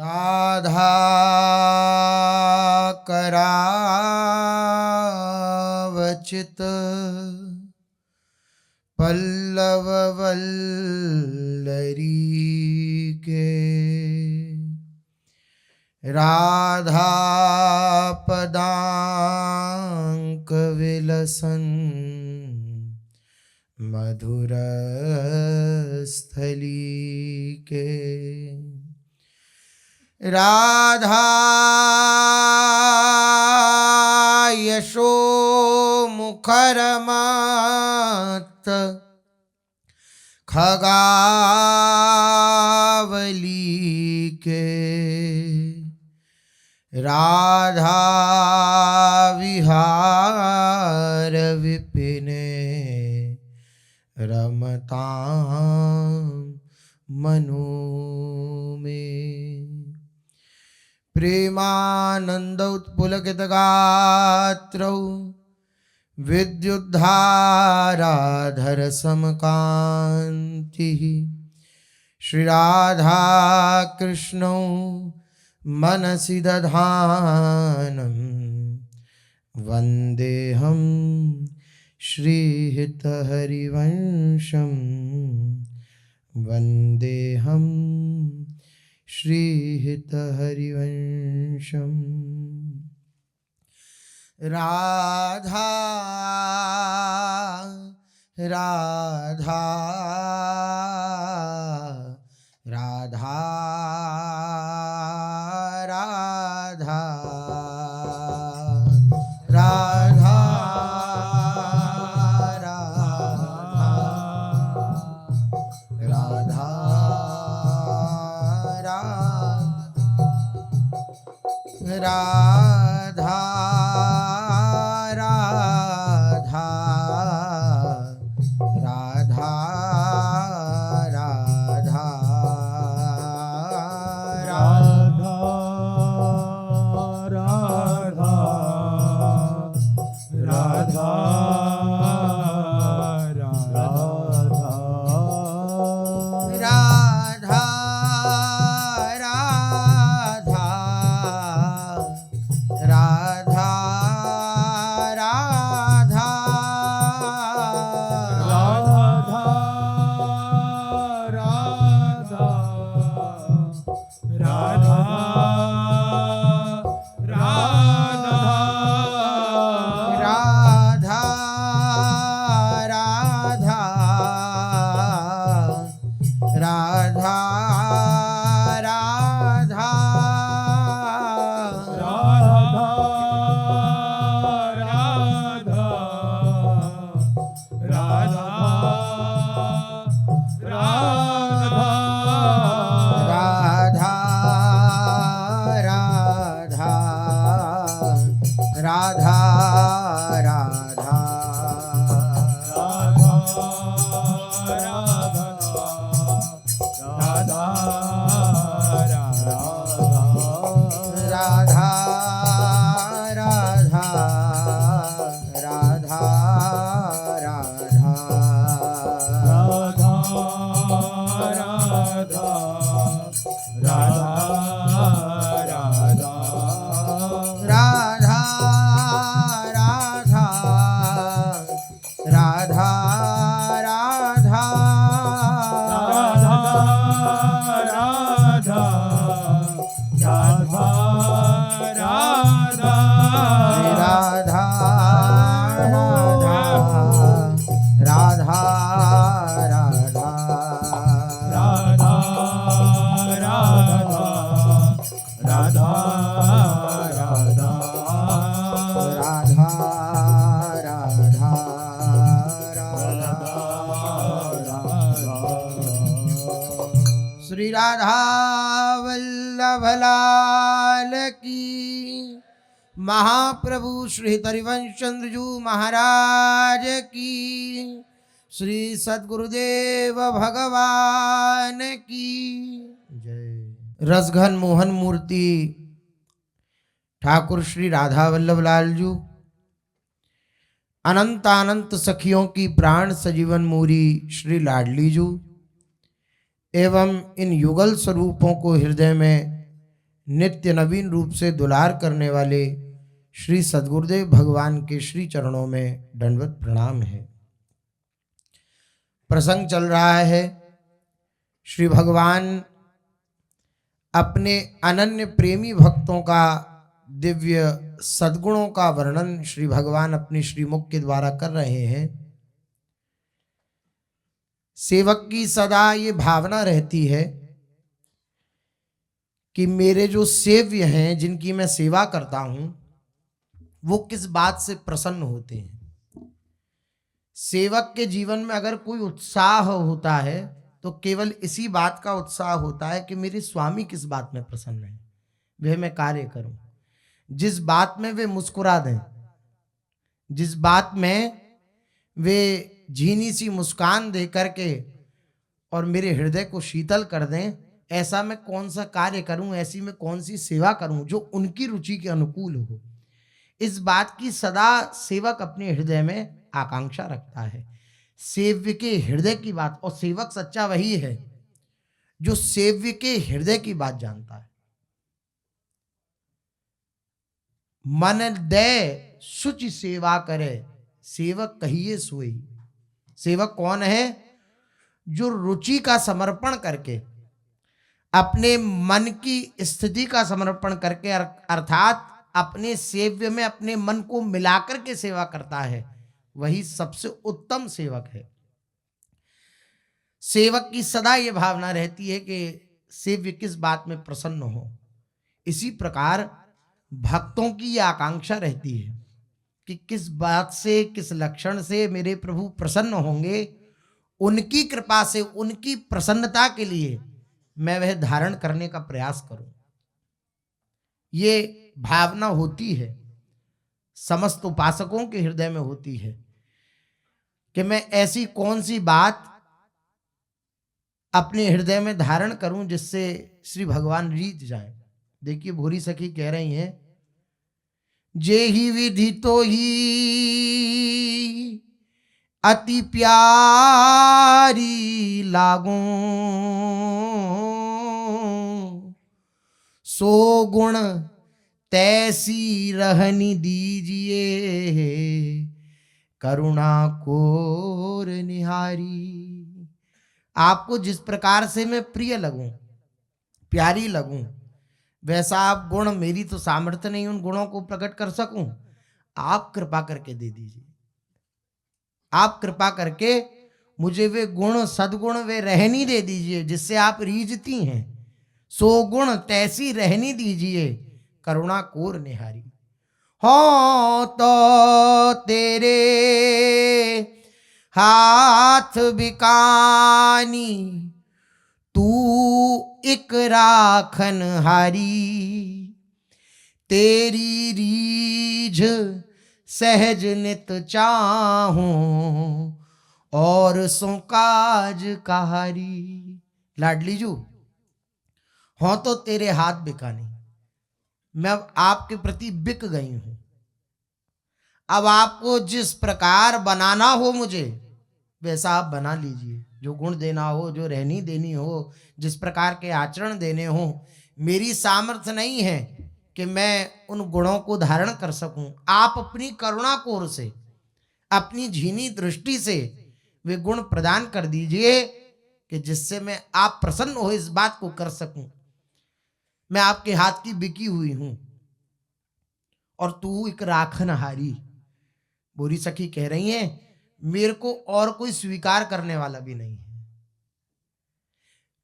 राधा करावचित पल्लव वल्लरी के, राधा पदांक विलसन मधुर स्थली के, राधा यशो मुखर मत खगावली के, राधा विहार विपिने रमतां मनो में। प्रेमानंद उत्पुलकित गात्रौ विद्युद्धाराधर समकांति, श्री राधा कृष्णौ मनसि दधानं वन्देऽहं श्रीहितहरिवंशं, वन्देऽहं श्रीहितहरिवंशम्। राधा राधा राधा राधा राधा राधा राधा राधा राधा राधा राधा राधा राधा श्री राधा वल्लभ लाल की, महाप्रभु श्री हरिवंश चंद्रजू महाराज की, श्री सद्गुरुदेव भगवान की जय। रसघन मोहन मूर्ति ठाकुर श्री राधा वल्लभ लाल जू, अनंत अनंत सखियों की प्राण सजीवन मूरी श्री लाडली जू एवं इन युगल स्वरूपों को हृदय में नित्य नवीन रूप से दुलार करने वाले श्री सद्गुरुदेव भगवान के श्री चरणों में दंडवत प्रणाम है। प्रसंग चल रहा है, श्री भगवान अपने अनन्य प्रेमी भक्तों का दिव्य सद्गुणों का वर्णन श्री भगवान अपनी श्रीमुख के द्वारा कर रहे हैं। सेवक की सदा ये भावना रहती है कि मेरे जो सेव्य हैं, जिनकी मैं सेवा करता हूं, वो किस बात से प्रसन्न होते हैं। सेवक के जीवन में अगर कोई उत्साह होता है तो केवल इसी बात का उत्साह होता है कि मेरे स्वामी किस बात में प्रसन्न है, वह मैं कार्य करूं। जिस बात में वे मुस्कुरा दें, जिस बात में वे झीनी सी मुस्कान दे करके और मेरे हृदय को शीतल कर दें, ऐसा मैं कौन सा कार्य करूं, ऐसी मैं कौन सी सेवा करूं जो उनकी रुचि के अनुकूल हो। इस बात की सदा सेवक अपने हृदय में आकांक्षा रखता है। सेव्य के हृदय की बात, और सेवक सच्चा वही है जो सेव्य के हृदय की बात जानता है। मन दे शुचि सेवा करे, सेवक कहिए सोई। सेवक कौन है? जो रुचि का समर्पण करके, अपने मन की स्थिति का समर्पण करके, अर्थात अपने सेव्य में अपने मन को मिलाकर के सेवा करता है, वही सबसे उत्तम सेवक है। सेवक की सदा ये भावना रहती है कि सेव्य किस बात में प्रसन्न हो। इसी प्रकार भक्तों की ये आकांक्षा रहती है कि किस बात से, किस लक्षण से मेरे प्रभु प्रसन्न होंगे। उनकी कृपा से, उनकी प्रसन्नता के लिए मैं वह धारण करने का प्रयास करूं। ये भावना होती है, समस्त उपासकों के हृदय में होती है कि मैं ऐसी कौन सी बात अपने हृदय में धारण करूं जिससे श्री भगवान रीझ जाए। देखिए, भूरी सखी कह रही हैं, जे ही विधि तो ही अति प्यारी लागूं, सो गुण तैसी रहनी दीजिए, करुणा कोर निहारी। आपको जिस प्रकार से मैं प्रिय लगूं, प्यारी लगूं, वैसा आप गुण, मेरी तो सामर्थ्य नहीं उन गुणों को प्रकट कर सकूं, आप कृपा करके दे दीजिए। आप कृपा करके मुझे वे गुण, सद्गुण, वे रहनी दे दीजिए जिससे आप रीझती हैं। सो गुण तैसी रहनी दीजिए, करुणा कोर निहारी। हो तो तेरे हाथ बिकानी, तू इक राखन हारी। तेरी रीझ सहज नित चाहूं, और सो काज कहारी। लाडली जू, हो तो तेरे हाथ बिकानी, मैं अब आपके प्रति बिक गई हूं। अब आपको जिस प्रकार बनाना हो मुझे, वैसा आप बना लीजिए। जो गुण देना हो, जो रहनी देनी हो, जिस प्रकार के आचरण देने हो, मेरी सामर्थ्य नहीं है कि मैं उन गुणों को धारण कर सकूं। आप अपनी करुणा कोर से, अपनी झीनी दृष्टि से वे गुण प्रदान कर दीजिए कि जिससे मैं, आप प्रसन्न हो, इस बात को कर सकूं। मैं आपके हाथ की बिकी हुई हूं, और तू एक राखन हारी। बुरी सखी कह रही है, मेरे को और कोई स्वीकार करने वाला भी नहीं है।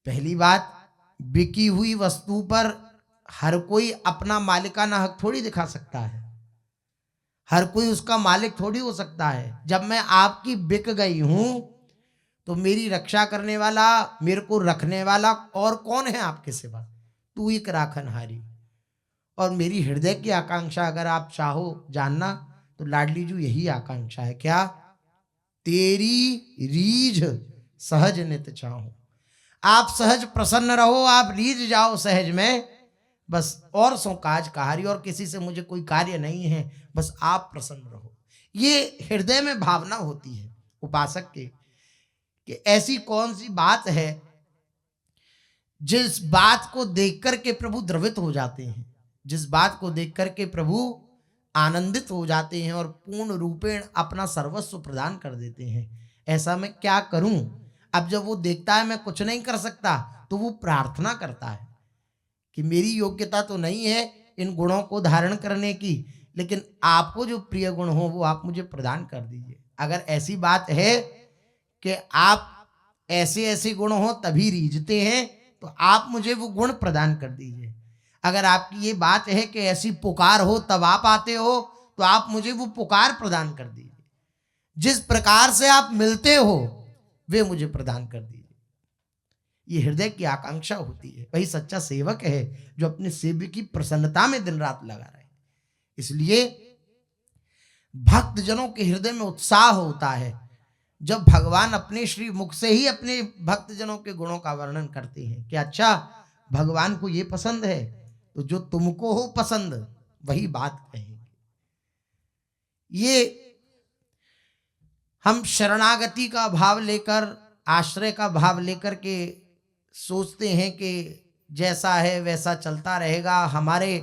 पहली बात, बिकी हुई वस्तु पर हर कोई अपना मालिकाना हक थोड़ी दिखा सकता है, हर कोई उसका मालिक थोड़ी हो सकता है। जब मैं आपकी बिक गई हूं तो मेरी रक्षा करने वाला, मेरे को रखने वाला और कौन है आपके सिवा? तू एक राखनहारी। और मेरी हृदय की आकांक्षा अगर आप चाहो जानना, तो लाडली जू यही आकांक्षा है। क्या? तेरी रीझ सहज नित चाहूं। आप सहज प्रसन्न रहो, आप रीझ जाओ सहज में, बस। और सो काज कहारी, और किसी से मुझे कोई कार्य नहीं है, बस आप प्रसन्न रहो। ये हृदय में भावना होती है उपासक के कि ऐसी कौन सी बात है जिस बात को देख करके प्रभु द्रवित हो जाते हैं, जिस बात को देख करके प्रभु आनंदित हो जाते हैं और पूर्ण रूपेण अपना सर्वस्व प्रदान कर देते हैं, ऐसा मैं क्या करूं। अब जब वो देखता है मैं कुछ नहीं कर सकता, तो वो प्रार्थना करता है कि मेरी योग्यता तो नहीं है इन गुणों को धारण करने की, लेकिन आपको जो प्रिय गुण हो वो आप मुझे प्रदान कर दीजिए। अगर ऐसी बात है कि आप ऐसे ऐसे गुण हो तभी रीझते हैं, तो आप मुझे वो गुण प्रदान कर दीजिए। अगर आपकी ये बात है कि ऐसी पुकार हो तब आप आते हो, तो आप मुझे वो पुकार प्रदान कर दीजिए। जिस प्रकार से आप मिलते हो वे मुझे प्रदान कर दीजिए। ये हृदय की आकांक्षा होती है। वही सच्चा सेवक है जो अपने सेवक की प्रसन्नता में दिन रात लगा रहे। इसलिए भक्त जनों के हृदय में उत्साह होता है जब भगवान अपने श्री मुख से ही अपने भक्त जनों के गुणों का वर्णन करते हैं कि अच्छा भगवान को ये पसंद है, तो जो तुमको हो पसंद वही बात कहेंगे। ये हम शरणागति का भाव लेकर, आश्रय का भाव लेकर के सोचते हैं कि जैसा है वैसा चलता रहेगा। हमारे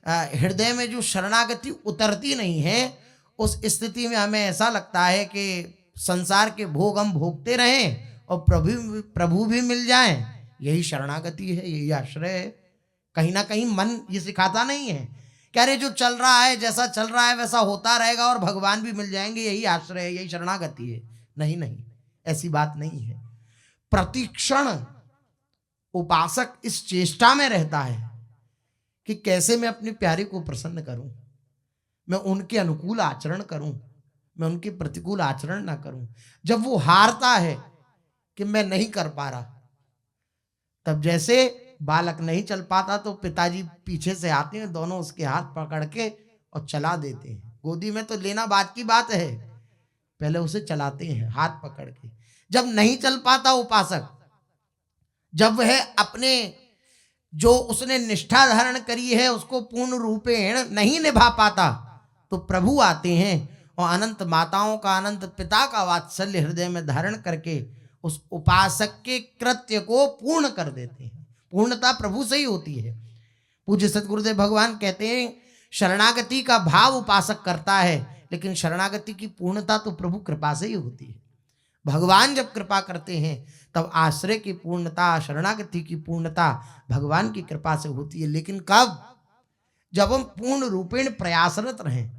हृदय में जो शरणागति उतरती नहीं है, उस स्थिति में हमें ऐसा लगता है कि संसार के भोग हम भोगते रहें और प्रभु भी मिल जाएं। यही शरणागति है, यही आश्रय है। कहीं ना कहीं मन ये सिखाता नहीं है कि अरे जो चल रहा है, जैसा चल रहा है वैसा होता रहेगा और भगवान भी मिल जाएंगे, यही आश्रय है, यही शरणागति है। नहीं नहीं, ऐसी बात नहीं है। प्रतिक्षण उपासक इस चेष्टा में रहता है कि कैसे मैं अपने प्यारे को प्रसन्न करूं, मैं उनके अनुकूल आचरण करूं, मैं उनके प्रतिकूल आचरण ना करूं। जब वो हारता है कि मैं नहीं कर पा रहा, तब जैसे बालक नहीं चल पाता तो पिताजी पीछे से आते हैं, दोनों उसके हाथ पकड़ के और चला देते हैं। गोदी में तो लेना बात की बात है, पहले उसे चलाते हैं हाथ पकड़ के। जब नहीं चल पाता उपासक, जब वह अपने जो उसने निष्ठा धारण करी है उसको पूर्ण रूपेण नहीं निभा पाता, तो प्रभु आते हैं और अनंत माताओं का, अनंत पिता का वात्सल्य हृदय में धारण करके उस उपासक के कृत्य को पूर्ण कर देते हैं। पूर्णता प्रभु से ही होती है। पूज्य सतगुरुदेव भगवान कहते हैं शरणागति का भाव उपासक करता है, लेकिन शरणागति की पूर्णता तो प्रभु कृपा से ही होती है। भगवान जब कृपा करते हैं तब आश्रय की पूर्णता, शरणागति की पूर्णता भगवान की कृपा से होती है। लेकिन कब? जब हम पूर्ण रूपेण प्रयासरत रहें।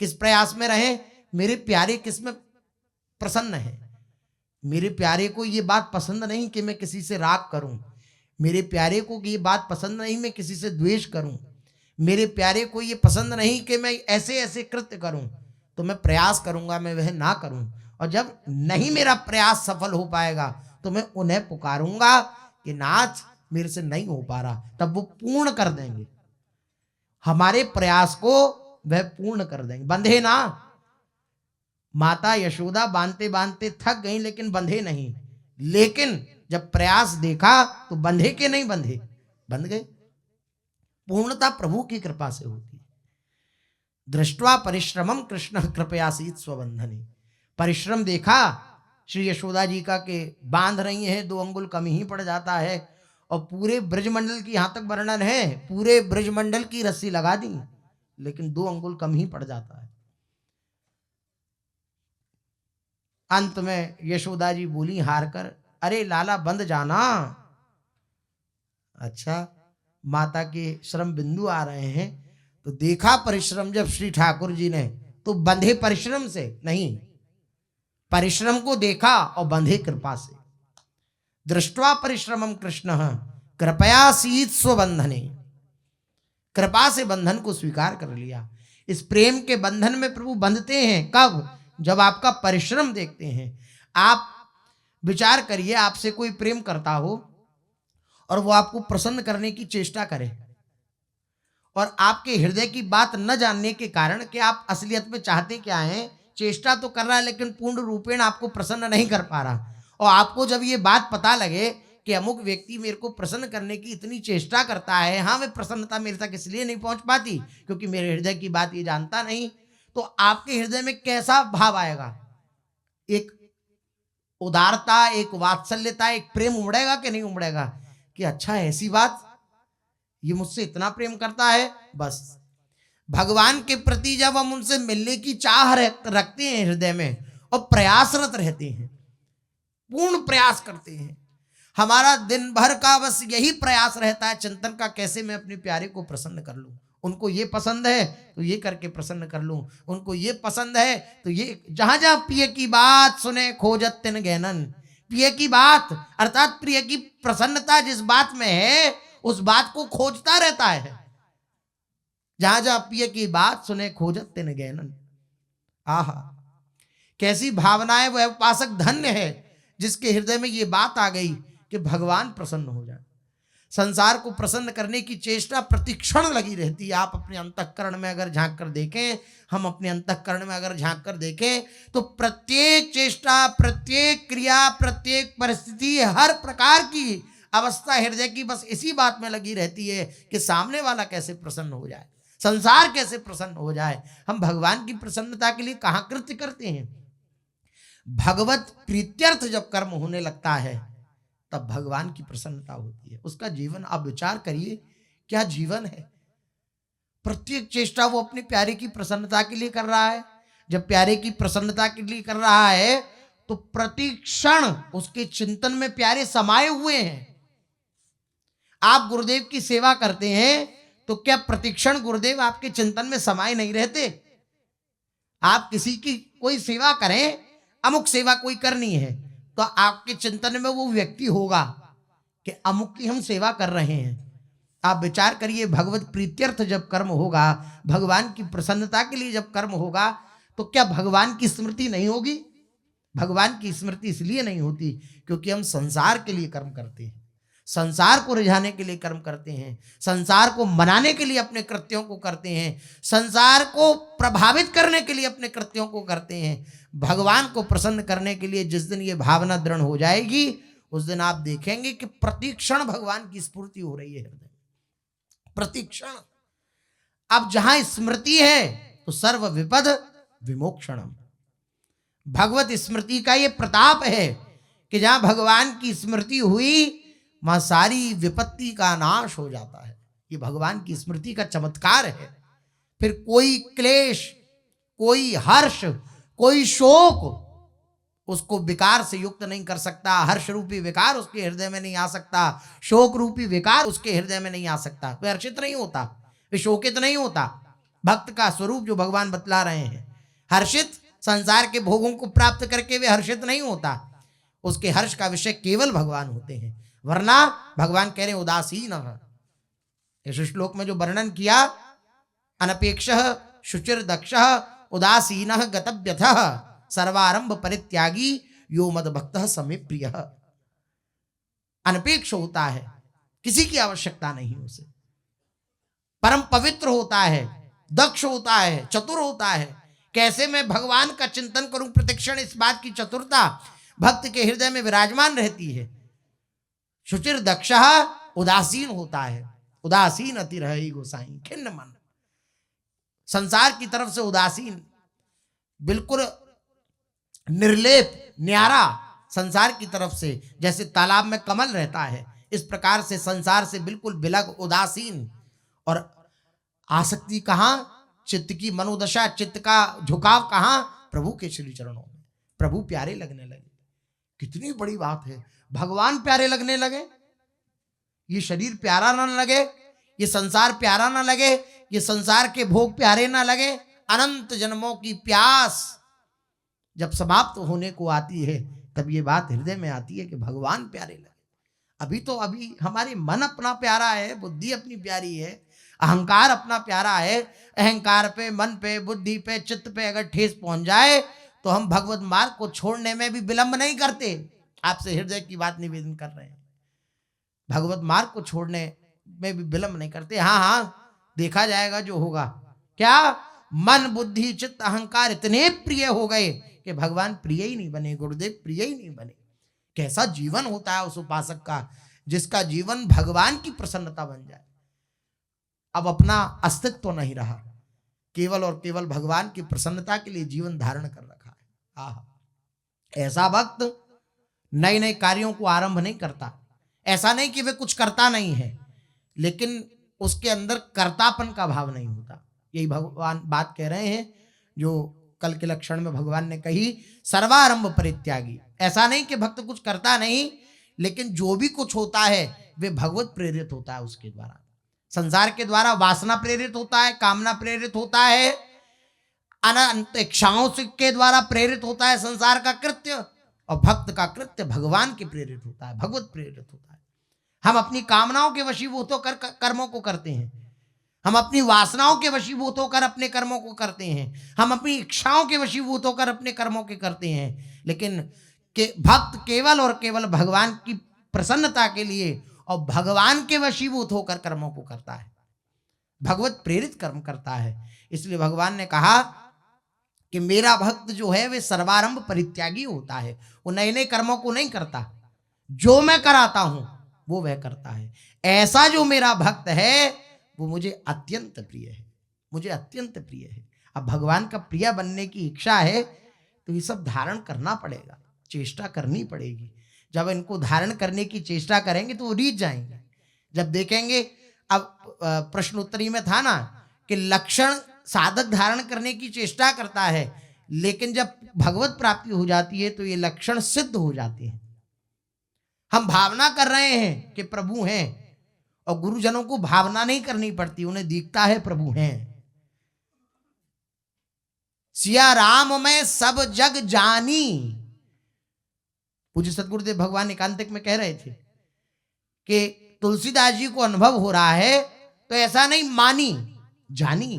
किस प्रयास में रहें? मेरे प्यारे किस में प्रसन्न है। मेरे प्यारे को ये बात पसंद नहीं कि मैं किसी से राग करूं, मेरे प्यारे को ये बात पसंद नहीं मैं किसी से द्वेष करूं, मेरे प्यारे को ये पसंद नहीं कि मैं ऐसे ऐसे कृत्य करूं, तो मैं प्रयास करूंगा मैं वह ना करूं। और जब नहीं मेरा प्रयास सफल हो पाएगा तो मैं उन्हें पुकारूंगा कि नाथ मेरे से नहीं हो पा रहा, तब वो पूर्ण कर देंगे हमारे प्रयास को, वह पूर्ण कर देंगे। बंधे ना, माता यशोदा बांधते बांधते थक गई लेकिन बंधे नहीं। लेकिन जब प्रयास देखा तो बंधे के नहीं बंधे, बंध गए। पूर्णता प्रभु की कृपा से होती है। दृष्ट्वा परिश्रमम कृष्ण कृपयासीत स्वबंधने। परिश्रम देखा श्री यशोदा जी का के बांध रही हैं, 2 अंगुल कम ही पड़ जाता है। और पूरे ब्रजमंडल की, यहां तक वर्णन है, पूरे ब्रजमंडल की रस्सी लगा दी लेकिन 2 अंगुल कम ही पड़ जाता है। अंत में यशोदा जी बोली हार कर, अरे लाला बंध जाना। अच्छा, माता के श्रम बिंदु आ रहे हैं तो देखा परिश्रम जब श्री ठाकुर जी ने, तो बंधे परिश्रम से नहीं, परिश्रम को देखा और बंधे कृपा से। दृष्ट्वा परिश्रमम कृष्ण कृपयासीत स्वबंधने। कृपा से बंधन को स्वीकार कर लिया। इस प्रेम के बंधन में प्रभु बंधते हैं कब? जब आपका परिश्रम देखते हैं। आप विचार करिए, आपसे कोई प्रेम करता हो और वो आपको प्रसन्न करने की चेष्टा करे, और आपके हृदय की बात न जानने के कारण कि आप असलियत में चाहते क्या हैं, चेष्टा तो कर रहा है लेकिन पूर्ण रूपेण आपको प्रसन्न नहीं कर पा रहा। और आपको जब ये बात पता लगे कि अमुक व्यक्ति मेरे को प्रसन्न करने की इतनी चेष्टा करता है, हाँ मैं प्रसन्नता मेरे तक इसलिए नहीं पहुंच पाती क्योंकि मेरे हृदय की बात ये जानता नहीं, तो आपके हृदय में कैसा भाव आएगा? एक उदारता, एक वात्सल्यता, एक प्रेम उमड़ेगा कि नहीं उमड़ेगा कि अच्छा ऐसी बात, ये मुझसे इतना प्रेम करता है। बस भगवान के प्रति जब हम उनसे मिलने की चाह रखते हैं हृदय में और प्रयासरत रहते हैं, पूर्ण प्रयास करते हैं, हमारा दिन भर का बस यही प्रयास रहता है चिंतन का, कैसे मैं अपने प्यारे को प्रसन्न कर लूं। उनको ये पसंद है तो ये करके प्रसन्न कर लूं, उनको ये पसंद है तो ये। जहां जहां प्रिय की बात सुने खोजत तिन गैनन, प्रिय की बात अर्थात प्रिय की प्रसन्नता जिस बात में है उस बात को खोजता रहता है। जहां जहां प्रिय की बात सुने खोजत तिन गैनन। आहा, कैसी भावनाएं वह उपासक धन्य है जिसके हृदय में ये बात आ गई कि भगवान प्रसन्न हो जाए। संसार को प्रसन्न करने की चेष्टा प्रतिक्षण लगी रहती है। आप अपने अंतःकरण में अगर झांक कर देखें, हम अपने अंतःकरण में अगर झांक कर देखें तो प्रत्येक चेष्टा, प्रत्येक क्रिया, प्रत्येक परिस्थिति, हर प्रकार की अवस्था हृदय की बस इसी बात में लगी रहती है कि सामने वाला कैसे प्रसन्न हो जाए, संसार कैसे प्रसन्न हो जाए। हम भगवान की प्रसन्नता के लिए कहाँ कृत्य करते हैं। भगवत प्रीत्यर्थ जब कर्म होने लगता है तब भगवान की प्रसन्नता होती है। उसका जीवन आप विचार करिए, क्या जीवन है। प्रत्येक चेष्टा वो अपने प्यारे की प्रसन्नता के लिए कर रहा है। जब प्यारे की प्रसन्नता के लिए कर रहा है तो प्रतिक्षण उसके चिंतन में प्यारे समाये हुए हैं। आप गुरुदेव की सेवा करते हैं तो क्या प्रतिक्षण गुरुदेव आपके चिंतन में समाये नहीं रहते। आप किसी की कोई सेवा करें, अमुक सेवा कोई करनी है तो आपके चिंतन में वो व्यक्ति होगा कि अमुक की हम सेवा कर रहे हैं। आप विचार करिए, भगवत प्रीत्यर्थ जब कर्म होगा, भगवान की प्रसन्नता के लिए जब कर्म होगा तो क्या भगवान की स्मृति नहीं होगी। भगवान की स्मृति इसलिए नहीं होती क्योंकि हम संसार के लिए कर्म करते हैं, संसार को रिझाने के लिए कर्म करते हैं, संसार को मनाने के लिए अपने कृत्यों को करते हैं, संसार को प्रभावित करने के लिए अपने कृत्यों को करते हैं। भगवान को प्रसन्न करने के लिए जिस दिन ये भावना दृढ़ हो जाएगी उस दिन आप देखेंगे कि प्रतिक्षण भगवान की स्फूर्ति हो रही है हृदय, प्रतिक्षण। अब जहां स्मृति है तो सर्व विपद विमोक्षणम। भगवत स्मृति का ये प्रताप है कि जहां भगवान की स्मृति हुई वहां सारी विपत्ति का नाश हो जाता है। ये भगवान की स्मृति का चमत्कार है। फिर कोई क्लेश, कोई हर्ष, कोई शोक उसको विकार से युक्त नहीं कर सकता। हर्ष रूपी विकार उसके हृदय में नहीं आ सकता, शोक रूपी विकार उसके हृदय में नहीं आ सकता। कोई हर्षित नहीं होता, कोई शोकित नहीं होता। भक्त का स्वरूप जो भगवान बतला रहे हैं, हर्षित संसार के भोगों को प्राप्त करके वे हर्षित नहीं होता, उसके हर्ष का विषय केवल भगवान होते हैं। वरना भगवान कह रहे उदासीन। इस श्लोक में जो वर्णन किया, अनपेक्ष शुचिर दक्ष उदासीन गतव्यथ सर्वारंभ परित्यागी यो मद भक्त समे प्रिय। अनपेक्ष होता है, किसी की आवश्यकता नहीं उसे, परम पवित्र होता है, दक्ष होता है, चतुर होता है। कैसे मैं भगवान का चिंतन करूं प्रतिक्षण, इस बात की चतुरता भक्त के हृदय में विराजमान रहती है। शुचिर दक्ष उदासीन होता है, उदासीन अति रही गोसाई खिन्न मन। संसार की तरफ से उदासीन, बिल्कुल निर्लेप, न्यारा संसार की तरफ से, जैसे तालाब में कमल रहता है इस प्रकार से संसार से बिल्कुल बिलग, उदासीन। और आसक्ति कहां, चित्त की मनोदशा, चित्त का झुकाव कहां, प्रभु के श्री चरणों में। प्रभु प्यारे लगने लगे, कितनी बड़ी बात है। भगवान प्यारे लगने लगे, ये शरीर प्यारा ना लगे, ये संसार प्यारा ना लगे, ये संसार के भोग प्यारे ना लगे। अनंत जन्मों की प्यास जब समाप्त होने को आती है तब ये बात हृदय में आती है कि भगवान प्यारे लगे। अभी हमारे मन अपना प्यारा है, बुद्धि अपनी प्यारी है, अहंकार अपना प्यारा है। अहंकार पे, मन पे, बुद्धि पे, चित्त पे अगर ठेस पहुंच जाए तो हम भगवत मार्ग को छोड़ने में भी विलंब नहीं करते। आपसे हृदय की बात निवेदन कर रहे हैं, भगवत मार्ग को छोड़ने में भी विलंब नहीं करते। हाँ हाँ, देखा जाएगा जो होगा। क्या मन, बुद्धि, चित्त, अहंकार इतने प्रिय हो गए कि भगवान प्रिय ही नहीं बने, गुरुदेव प्रिय ही नहीं बने। कैसा जीवन होता है उस उपासक का जिसका जीवन भगवान की प्रसन्नता बन जाए। अब अपना अस्तित्व तो नहीं रहा, केवल और केवल भगवान की प्रसन्नता के लिए जीवन धारण कर रखा है। आहा, ऐसा भक्त नए नए कार्यों को आरंभ नहीं करता, ऐसा नहीं कि वे कुछ करता नहीं है, लेकिन उसके अंदर कर्तापन का भाव नहीं होता। यही भगवान बात कह रहे हैं जो कल के लक्षण में भगवान ने कही, सर्वारंभ परित्यागी। ऐसा नहीं कि भक्त कुछ करता नहीं, लेकिन जो भी कुछ होता है वे भगवत प्रेरित होता है। उसके द्वारा, संसार के द्वारा वासना प्रेरित होता है, कामना प्रेरित होता है, अनंत इच्छाओं के द्वारा प्रेरित होता है संसार का कृत्य, और भक्त का कृत्य भगवान के प्रेरित होता है, भगवत प्रेरित होता है। हम अपनी कामनाओं के वशीभूत होकर कर्मों को करते हैं, हम अपनी वासनाओं के वशीभूत होकर अपने कर्मों को करते हैं, हम अपनी इच्छाओं के वशीभूत होकर अपने कर्मों के करते हैं। लेकिन भक्त केवल और केवल भगवान की प्रसन्नता के लिए और भगवान के वशीभूत होकर कर्मों को करता है, भगवत प्रेरित कर्म करता है। इसलिए भगवान ने कहा कि मेरा भक्त जो है वे सर्वारंभ परित्यागी होता है। वो नए नए कर्मों को नहीं करता, जो मैं कराता हूं वो वह करता है। ऐसा जो मेरा भक्त है वो मुझे अत्यंत प्रिय है, मुझे अत्यंत प्रिय है। अब भगवान का प्रिय बनने की इच्छा है तो ये सब धारण करना पड़ेगा, चेष्टा करनी पड़ेगी। जब इनको धारण करने की चेष्टा करेंगे तो वो रीझ जाएंगे। जब देखेंगे, अब प्रश्न उत्तरी में था ना कि लक्षण साधक धारण करने की चेष्टा करता है, लेकिन जब भगवत प्राप्ति हो जाती है तो ये लक्षण सिद्ध हो जाते हैं। हम भावना कर रहे हैं कि प्रभु हैं, और गुरुजनों को भावना नहीं करनी पड़ती, उन्हें दिखता है प्रभु हैं। सिया राम में सब जग जानी, पूज्य सतगुरुदेव भगवान एकांतिक में कह रहे थे कि तुलसीदास जी को अनुभव हो रहा है तो ऐसा नहीं मानी, जानी।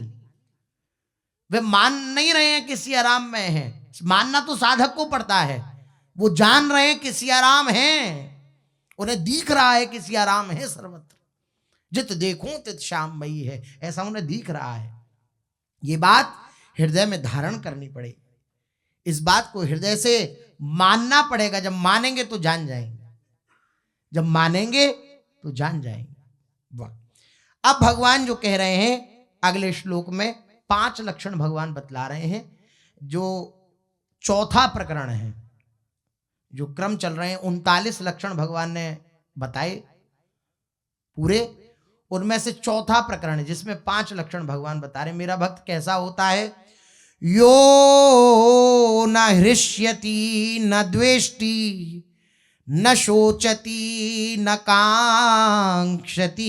वे मान नहीं रहे हैं कि सियाराम में है, मानना तो साधक को पड़ता है। वो जान रहे हैं कि सियाराम हैं, उन्हें दिख रहा है कि सियाराम है सर्वत्र, जित देखूं तित श्याममयी है, ऐसा उन्हें दिख रहा है। ये बात हृदय में धारण करनी पड़ेगी, इस बात को हृदय से मानना पड़ेगा। जब मानेंगे तो जान जाएंगे, जब मानेंगे तो जान जाएंगे। वाह। अब भगवान जो कह रहे हैं अगले श्लोक में 5 लक्षण भगवान बतला रहे हैं। जो चौथा प्रकरण है, जो क्रम चल रहे हैं, 39 लक्षण भगवान ने बताए पूरे, उनमें से चौथा प्रकरण है जिसमें 5 लक्षण भगवान बता रहे। मेरा भक्त कैसा होता है? यो न हृष्यति न द्वेष्टि न शोचति न कांक्षति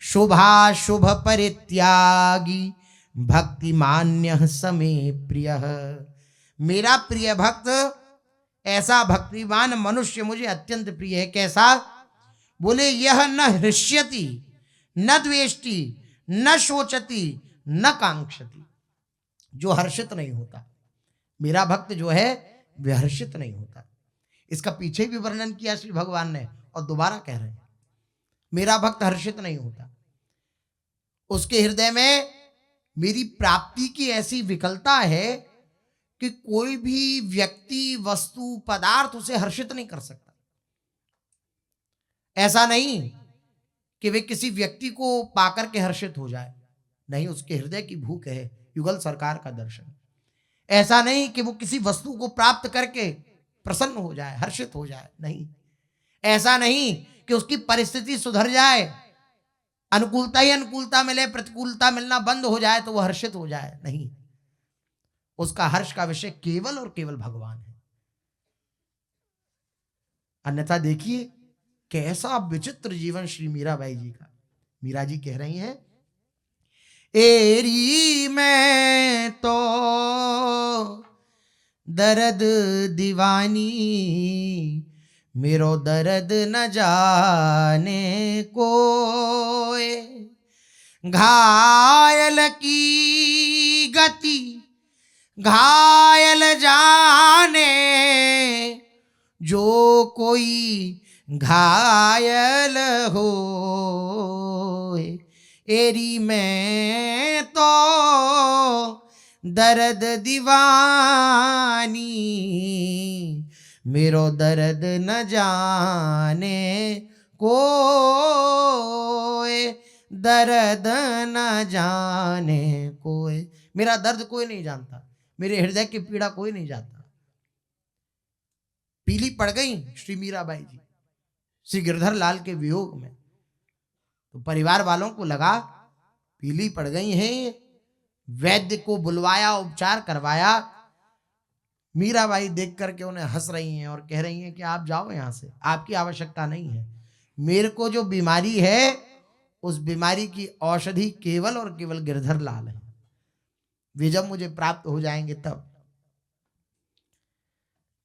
शुभाशुभ परित्यागी भक्तिमान्य समे प्रिय। मेरा प्रिय भक्त, ऐसा भक्तिमान मनुष्य मुझे अत्यंत प्रिय है। कैसा? बोले यह न हृष्यति न द्वेष्टि न शोचति न कांक्षति, जो हर्षित नहीं होता। मेरा भक्त जो है वह हर्षित नहीं होता। इसका पीछे भी वर्णन किया श्री भगवान ने और दोबारा कह रहे हैं मेरा भक्त हर्षित नहीं होता। उसके हृदय में मेरी प्राप्ति की ऐसी विकलता है कि कोई भी व्यक्ति, वस्तु, पदार्थ उसे हर्षित नहीं कर सकता। ऐसा नहीं कि वे किसी व्यक्ति को पाकर के हर्षित हो जाए, नहीं, उसके हृदय की भूख है युगल सरकार का दर्शन। ऐसा नहीं कि वो किसी वस्तु को प्राप्त करके प्रसन्न हो जाए, हर्षित हो जाए, नहीं। ऐसा नहीं कि उसकी परिस्थिति सुधर जाए, अनुकूलता ही अनुकूलता मिले, प्रतिकूलता मिलना बंद हो जाए तो वह हर्षित हो जाए, नहीं। उसका हर्ष का विषय केवल और केवल भगवान है। अन्यथा देखिए कैसा विचित्र जीवन श्री मीराबाई जी का। मीरा जी कह रही हैं, एरी में तो दर्द दीवानी, मेरो दर्द न जाने कोई, घायल की गति घायल जाने, जो कोई घायल हो। एरी में तो दर्द दीवानी, मेरो दर्द न जाने कोई, दर्द न जाने कोई। मेरा दर्द कोई नहीं जानता, मेरे हृदय की पीड़ा कोई नहीं जानता। पीली पड़ गई श्री मीराबाई जी। श्री गिरधर लाल के वियोग में। तो परिवार वालों को लगा पीली पड़ गई हैं, वैद्य को बुलवाया, उपचार करवाया। मीराबाई देख करके उन्हें हंस रही हैं और कह रही हैं कि आप जाओ यहाँ से, आपकी आवश्यकता नहीं है। मेरे को जो बीमारी है उस बीमारी की औषधि केवल और केवल गिरधर लाल है। वे जब मुझे प्राप्त हो जाएंगे तब।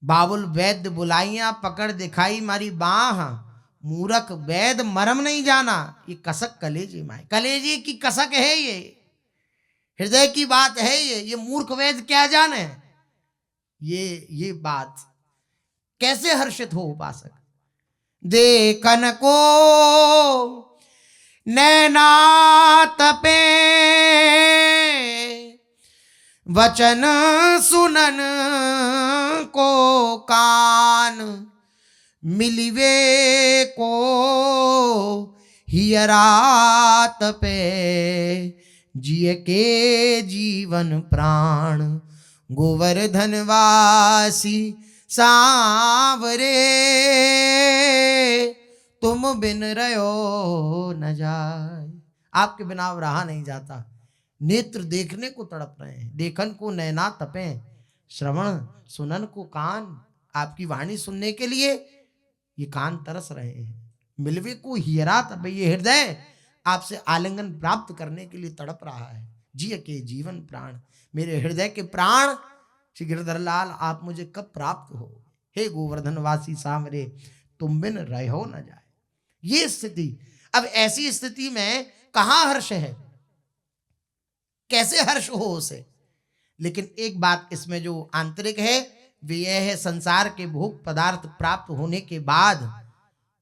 बाबुल वैद्य बुलाइया, पकड़ दिखाई मारी बाह, मूरख वैद मरम नहीं जाना। ये कसक कलेजे माए, कलेजे की कसक है, ये हृदय की बात है। ये मूर्ख वैद क्या जाने ये बात। कैसे हर्षित हो उपासक, देखन को नैना तपे, वचन सुनन को कान, मिलिवे को हियरा तपे, जिय के जीवन प्राण, गोवर्धन वासी सांवरे, तुम बिन रहो न जाए। आपके बिना अब रहा नहीं जाता। नेत्र देखने को तड़प रहे हैं, देखन को नैना तपे, श्रवण सुनन को कान, आपकी वाणी सुनने के लिए ये कान तरस रहे हैं। मिलवे को हियरा तपे, ये हृदय आपसे आलिंगन प्राप्त करने के लिए तड़प रहा है। जिय के जीवन प्राण, मेरे हृदय के प्राण श्री गिरधर लाल आप मुझे कब प्राप्त हो। हे गोवर्धन वासी सांवरे, तुम बिन रहो न जाए। ये स्थिति, अब ऐसी स्थिति में कहां हर्ष है, कैसे हर्ष हो उसे। लेकिन एक बात इसमें जो आंतरिक है वे यह है, संसार के भोग पदार्थ प्राप्त होने के बाद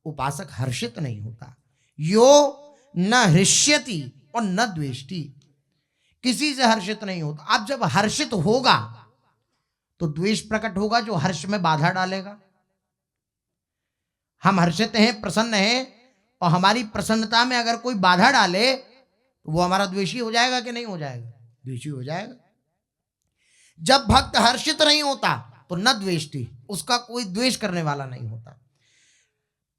उपासक हर्षित नहीं होता। यो न हृष्यति और न द्वेष्टि, किसी से हर्षित नहीं होता। अब जब हर्षित होगा तो द्वेष प्रकट होगा, जो हर्ष में बाधा डालेगा। हम हर्षित हैं, प्रसन्न हैं, और हमारी प्रसन्नता में अगर कोई बाधा डाले तो वो हमारा द्वेषी हो जाएगा कि नहीं हो जाएगा, द्वेषी हो जाएगा। जब भक्त हर्षित नहीं होता तो न द्वेष्टि, उसका कोई द्वेष करने वाला नहीं होता।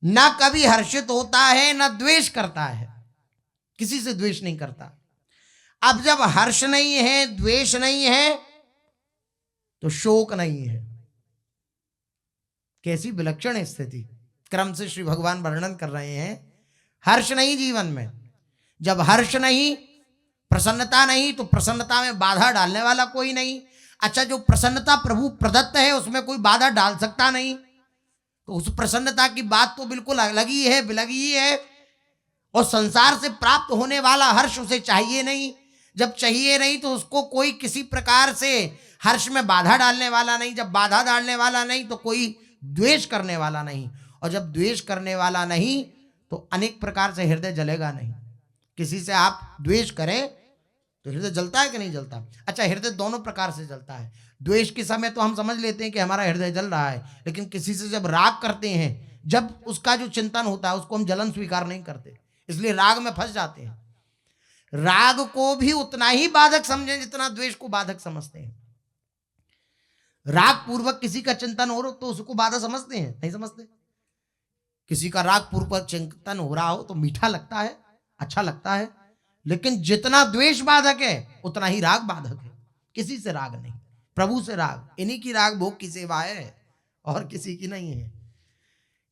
न कभी हर्षित होता है न द्वेष करता है, किसी से द्वेष नहीं करता। अब जब हर्ष नहीं है, द्वेष नहीं है, तो शोक नहीं है। कैसी विलक्षण स्थिति क्रम से श्री भगवान वर्णन कर रहे हैं। हर्ष नहीं जीवन में, जब हर्ष नहीं, प्रसन्नता नहीं, तो प्रसन्नता में बाधा डालने वाला कोई नहीं। अच्छा, जो प्रसन्नता प्रभु प्रदत्त है उसमें कोई बाधा डाल सकता नहीं, तो उस प्रसन्नता की बात तो बिल्कुल अलग ही है, बिलग ही है। और संसार से प्राप्त होने वाला हर्ष उसे चाहिए नहीं। जब चाहिए नहीं तो उसको कोई किसी प्रकार से हर्ष में बाधा डालने वाला नहीं। जब बाधा डालने वाला नहीं तो कोई द्वेष करने वाला नहीं, और जब द्वेष करने वाला नहीं तो अनेक प्रकार से हृदय जलेगा नहीं। किसी से आप द्वेष करें तो हृदय जलता है कि नहीं जलता। अच्छा, हृदय दोनों प्रकार से जलता है। द्वेष के समय तो हम समझ लेते हैं कि हमारा हृदय जल रहा है, लेकिन किसी से जब राग करते हैं, जब उसका जो चिंतन होता है उसको हम जलन स्वीकार नहीं करते, इसलिए राग में फंस जाते हैं। राग को भी उतना ही बाधक समझें जितना द्वेष को बाधक समझते हैं। राग पूर्वक किसी का चिंतन हो तो उसको बाधा समझते हैं, नहीं समझते। किसी का राग पूर्वक चिंतन हो रहा हो तो मीठा लगता है, अच्छा लगता है, लेकिन जितना द्वेष बाधक है उतना ही राग बाधक है। किसी से राग नहीं, प्रभु से राग। इन्हीं की राग भोग की सेवा है और किसी की नहीं है।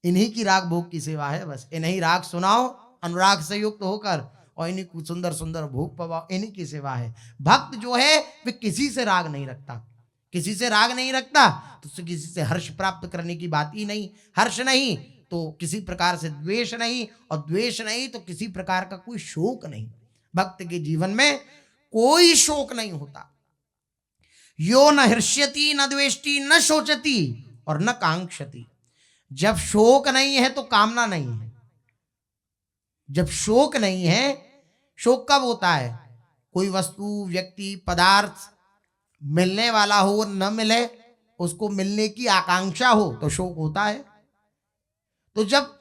इन्हीं की राग भोग की सेवा है, बस इन्हीं राग सुनाओ अनुराग से युक्त होकर, और इन्हीं को सुंदर सुंदर भोग पवाओ, इन्हीं की सेवा है। भक्त जो है वे किसी से राग नहीं रखता, किसी से राग नहीं रखता तो किसी से हर्ष प्राप्त करने की बात ही नहीं। हर्ष नहीं तो किसी प्रकार से द्वेष नहीं, और द्वेष नहीं तो किसी प्रकार का कोई शोक नहीं। भक्त के जीवन में कोई शोक नहीं होता। यो न हृष्यति न द्वेष्टि न शोचति और न कांक्षति। जब शोक नहीं है तो कामना नहीं है। जब शोक नहीं है, शोक कब होता है, कोई वस्तु, व्यक्ति, पदार्थ मिलने वाला हो न मिले, उसको मिलने की आकांक्षा हो तो शोक होता है। तो जब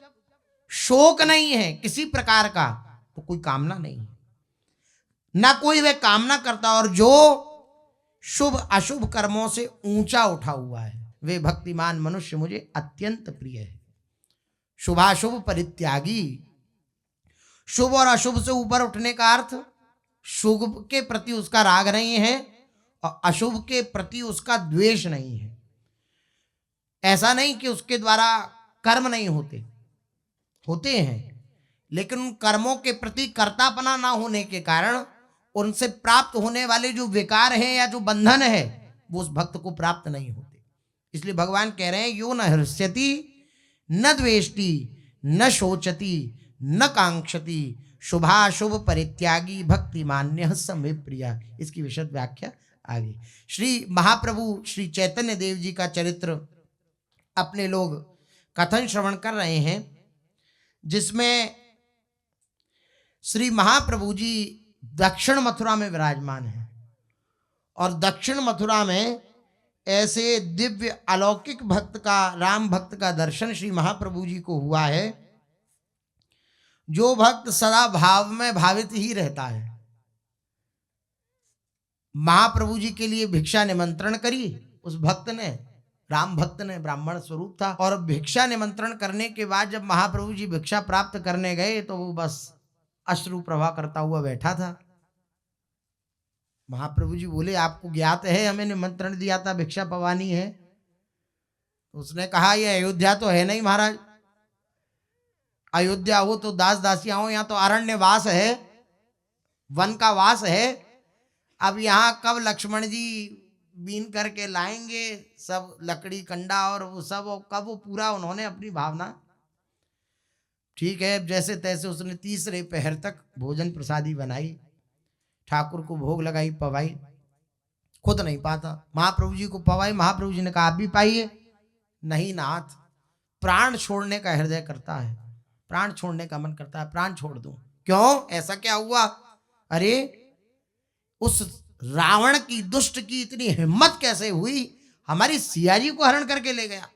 शोक नहीं है किसी प्रकार का तो कोई कामना नहीं है, ना कोई वह कामना करता। और जो शुभ अशुभ कर्मों से ऊंचा उठा हुआ है वे भक्तिमान मनुष्य मुझे अत्यंत प्रिय है। शुभाशुभ परित्यागी। शुभ और अशुभ से ऊपर उठने का अर्थ शुभ के प्रति उसका राग नहीं है और अशुभ के प्रति उसका द्वेष नहीं है। ऐसा नहीं कि उसके द्वारा कर्म नहीं होते, होते हैं, लेकिन उन कर्मों के प्रति कर्तापना ना होने के कारण उनसे प्राप्त होने वाले जो विकार हैं या जो बंधन है वो उस भक्त को प्राप्त नहीं होते। इसलिए भगवान कह रहे हैं यो न हृष्यति न द्वेष्टि न शोचति न कांक्षति शुभाशुभ परित्यागी भक्ति मान्य समे प्रिया। इसकी विशद व्याख्या आगे। श्री महाप्रभु श्री चैतन्य देव जी का चरित्र अपने लोग कथन श्रवण कर रहे हैं, जिसमें श्री महाप्रभु जी दक्षिण मथुरा में विराजमान हैं और दक्षिण मथुरा में ऐसे दिव्य अलौकिक भक्त का, राम भक्त का दर्शन श्री महाप्रभु जी को हुआ है जो भक्त सदा भाव में भावित ही रहता है। महाप्रभु जी के लिए भिक्षा निमंत्रण करी उस भक्त ने, राम भक्त ने, ब्राह्मण स्वरूप था, और भिक्षा निमंत्रण करने के बाद जब महाप्रभु जी भिक्षा प्राप्त करने गए तो वो बस अश्रु प्रवाह करता हुआ बैठा था। महाप्रभु जी बोले आपको ज्ञात है हमें निमंत्रण दिया था, भिक्षा पवानी है। उसने कहा ये अयोध्या तो है नहीं महाराज, अयोध्या हो तो दास दासियां हो, यहाँ तो अरण्य वास है, वन का वास है। अब यहाँ कब लक्ष्मण जी बीन करके लाएंगे सब लकड़ी कंडा और वो सब, और कब वो पूरा उन्होंने अपनी भावना, ठीक है जैसे तैसे उसने तीसरे पहर तक भोजन प्रसादी बनाई, ठाकुर को भोग लगाई, पवाई, खुद नहीं पाता, महाप्रभु जी को पवाई। महाप्रभु जी ने कहा आप भी पाइए। नहीं नाथ, प्राण छोड़ने का हृदय करता है, प्राण छोड़ने का मन करता है, प्राण छोड़ दूं। क्यों, ऐसा क्या हुआ? अरे उस रावण की, दुष्ट की इतनी हिम्मत कैसे हुई, हमारी सिया जी को हरण करके ले गया।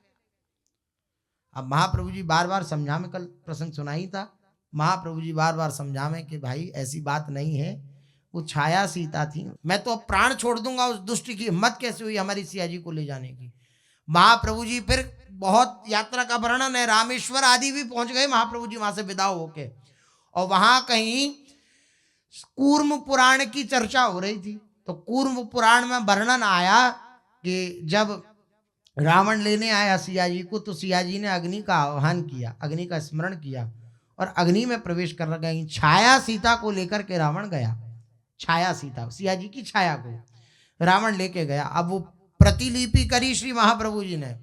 अब महाप्रभु जी बार बार समझा में, कल प्रसंग सुनाई था, महाप्रभु जी बार बार समझावे कि भाई ऐसी बात नहीं है, वो छाया सीता थी, मैं तो प्राण छोड़ दूंगा। उस दुष्ट की हिम्मत कैसे हुई हमारी सिया जी को ले जाने की? महाप्रभु जी फिर बहुत यात्रा का वर्णन है, रामेश्वर आदि भी पहुंच गए महाप्रभु जी वहां से विदा होके, और वहां कहीं कूर्म पुराण की चर्चा हो रही थी। तो कूर्म पुराण में वर्णन आया कि जब रावण लेने आया सिया जी को तो सिया जी ने अग्नि का आह्वान किया, अग्नि का स्मरण किया और अग्नि में प्रवेश कर गई। छाया सीता को लेकर के रावण गया, छाया सीता, सिया जी की छाया को रावण लेके गया। अब वो प्रतिलिपि करी श्री महाप्रभु जी ने,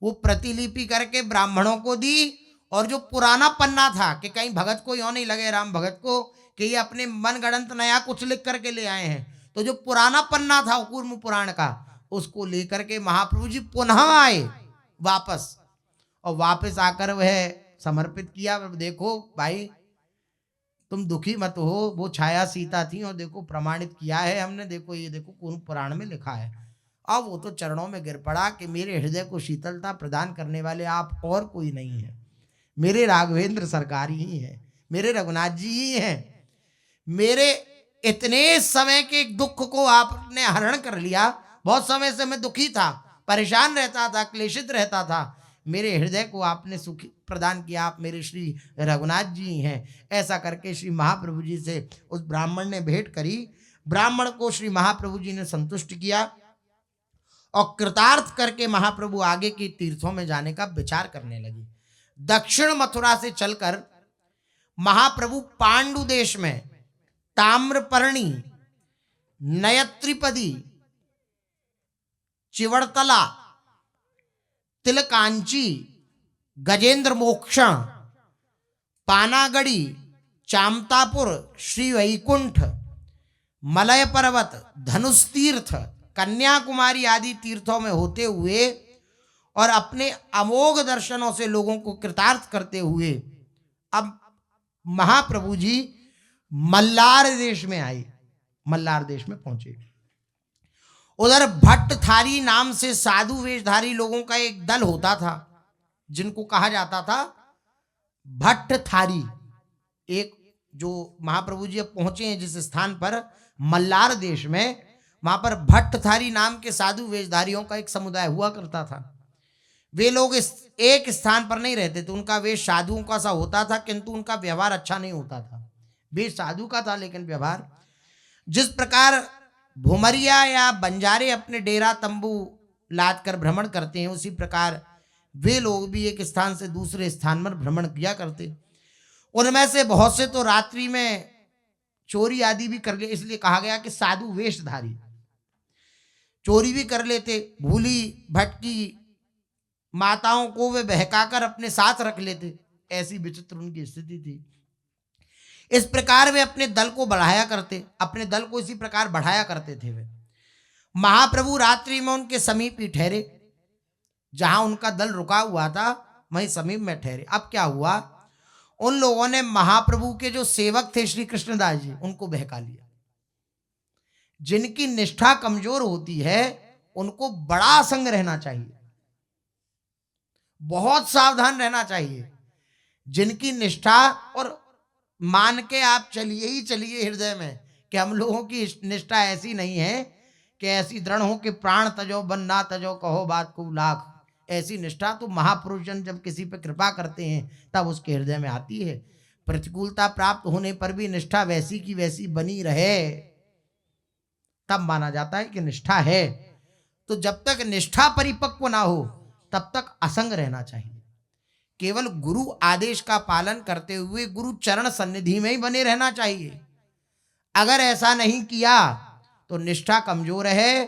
वो प्रतिलिपि करके ब्राह्मणों को दी, और जो पुराना पन्ना था कि कहीं भगत को यो नहीं लगे राम भगत को कि ये अपने मन गढ़ंत नया कुछ लिख करके ले आए हैं, तो जो पुराना पन्ना था कूर्म पुराण का उसको लेकर के महाप्रभु जी पुनः आए वापस, और वापस आकर वह समर्पित किया। देखो भाई तुम दुखी मत हो, वो छाया सीता थी और देखो प्रमाणित किया है हमने, देखो ये देखो कूर्म पुराण में लिखा है। अब वो तो चरणों में गिर पड़ा कि मेरे हृदय को शीतलता प्रदान करने वाले आप और कोई नहीं है, मेरे राघवेंद्र सरकार ही है, मेरे रघुनाथ जी ही हैं। मेरे इतने समय के दुख को आपने हरण कर लिया, बहुत समय से मैं दुखी था, परेशान रहता था, क्लेशित रहता था, मेरे हृदय को आपने सुख प्रदान किया, आप मेरे श्री रघुनाथ जी हैं। ऐसा करके श्री महाप्रभु जी से उस ब्राह्मण ने भेंट करी, ब्राह्मण को श्री महाप्रभु जी ने संतुष्ट किया और कृतार्थ करके महाप्रभु आगे के तीर्थों में जाने का विचार करने लगी। दक्षिण मथुरा से चलकर महाप्रभु पांडु देश में ताम्रपर्णी, नयत्रिपदी, चिवड़तला, तिलकांची, गजेंद्र मोक्षण, पानागढ़ी, चामतापुर, श्री वैकुंठ, मलय पर्वत, धनुष तीर्थ, कन्याकुमारी आदि तीर्थों में होते हुए और अपने अमोघ दर्शनों से लोगों को कृतार्थ करते हुए अब महाप्रभु जी मल्लार देश में आए, मल्लार देश में पहुंचे। उधर भट्टथारी नाम से साधु वेशधारी लोगों का एक दल होता था जिनको कहा जाता था भट्टथारी। एक जो महाप्रभु जी अब पहुंचे हैं जिस स्थान पर मल्लार देश में, वहां पर भट्टथारी नाम के साधु वेशधारियों का एक समुदाय हुआ करता था। वे लोग इस एक स्थान पर नहीं रहते थे। उनका वेश साधुओं का सा होता था, किंतु उनका व्यवहार अच्छा नहीं होता था। वेश साधु का था लेकिन व्यवहार, जिस प्रकार भुमरिया या बंजारे अपने डेरा तंबू लाद कर भ्रमण करते हैं, उसी प्रकार वे लोग भी एक स्थान से दूसरे स्थान पर भ्रमण किया करते। उनमें से बहुत से तो रात्रि में चोरी आदि भी कर ले, इसलिए कहा गया कि साधु वेशधारी चोरी भी कर लेते। भूली भटकी माताओं को वे बहकाकर अपने साथ रख लेते। ऐसी विचित्र उनकी स्थिति थी। इस प्रकार वे अपने दल को बढ़ाया करते, अपने दल को इसी प्रकार बढ़ाया करते थे। वे महाप्रभु रात्रि में उनके समीप ही ठहरे, जहां उनका दल रुका हुआ था वहीं समीप में ठहरे। अब क्या हुआ, उन लोगों ने महाप्रभु के जो सेवक थे श्री कृष्णदास जी, उनको बहका लिया। जिनकी निष्ठा कमजोर होती है उनको बड़ा संग रहना चाहिए, बहुत सावधान रहना चाहिए। जिनकी निष्ठा, और मान के आप चलिए ही चलिए हृदय में कि हम लोगों की निष्ठा ऐसी नहीं है कि ऐसी दृढ़ हो कि प्राण तजो बन ना तजो कहो बात को लाख। ऐसी निष्ठा तो महापुरुष जन जब किसी पर कृपा करते हैं तब उसके हृदय में आती है। प्रतिकूलता प्राप्त होने पर भी निष्ठा वैसी की वैसी बनी रहे तब माना जाता है कि निष्ठा है। तो जब तक निष्ठा परिपक्व ना हो तब तक असंग रहना चाहिए। केवल गुरु आदेश का पालन करते हुए गुरु चरण सन्निधि में ही बने रहना चाहिए। अगर ऐसा नहीं किया तो निष्ठा कमजोर है,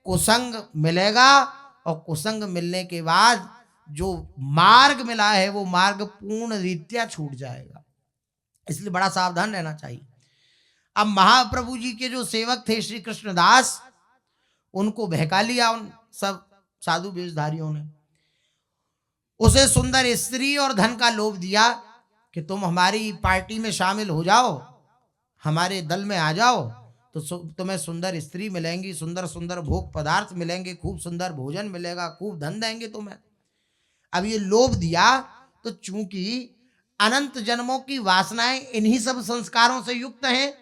कुसंग मिलेगा, और कुसंग मिलने के बाद जो मार्ग मिला है वो मार्ग पूर्ण रीत्या छूट जाएगा। इसलिए बड़ा सावधान रहना चाहिए। अब महाप्रभु जी के जो सेवक थे श्री कृष्णदास, उनको बहका लिया उन सब साधु वेशधारियों ने। उसे सुंदर स्त्री और धन का लोभ दिया कि तुम हमारी पार्टी में शामिल हो जाओ, हमारे दल में आ जाओ तो तुम्हें सुंदर स्त्री मिलेंगी, सुंदर सुंदर भोग पदार्थ मिलेंगे, खूब सुंदर भोजन मिलेगा, खूब धन देंगे तुम्हें। अब ये लोभ दिया तो चूंकि अनंत जन्मों की वासनाएं इन्हीं सब संस्कारों से युक्त हैं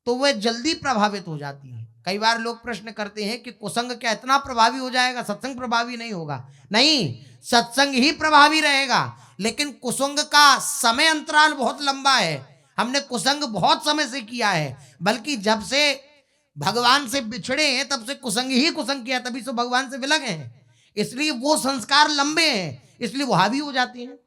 तो वह जल्दी प्रभावित हो जाती हैं। कई बार लोग प्रश्न करते हैं कि कुसंग क्या इतना प्रभावी हो जाएगा, सत्संग प्रभावी नहीं होगा? नहीं, सत्संग ही प्रभावी रहेगा, लेकिन कुसंग का समय अंतराल बहुत लंबा है। हमने कुसंग बहुत समय से किया है, बल्कि जब से भगवान से बिछड़े हैं तब से कुसंग ही कुसंग किया, तभी से भगवान से विलग हैं। इसलिए वो संस्कार लंबे हैं, इसलिए वो हावी हो जाते हैं।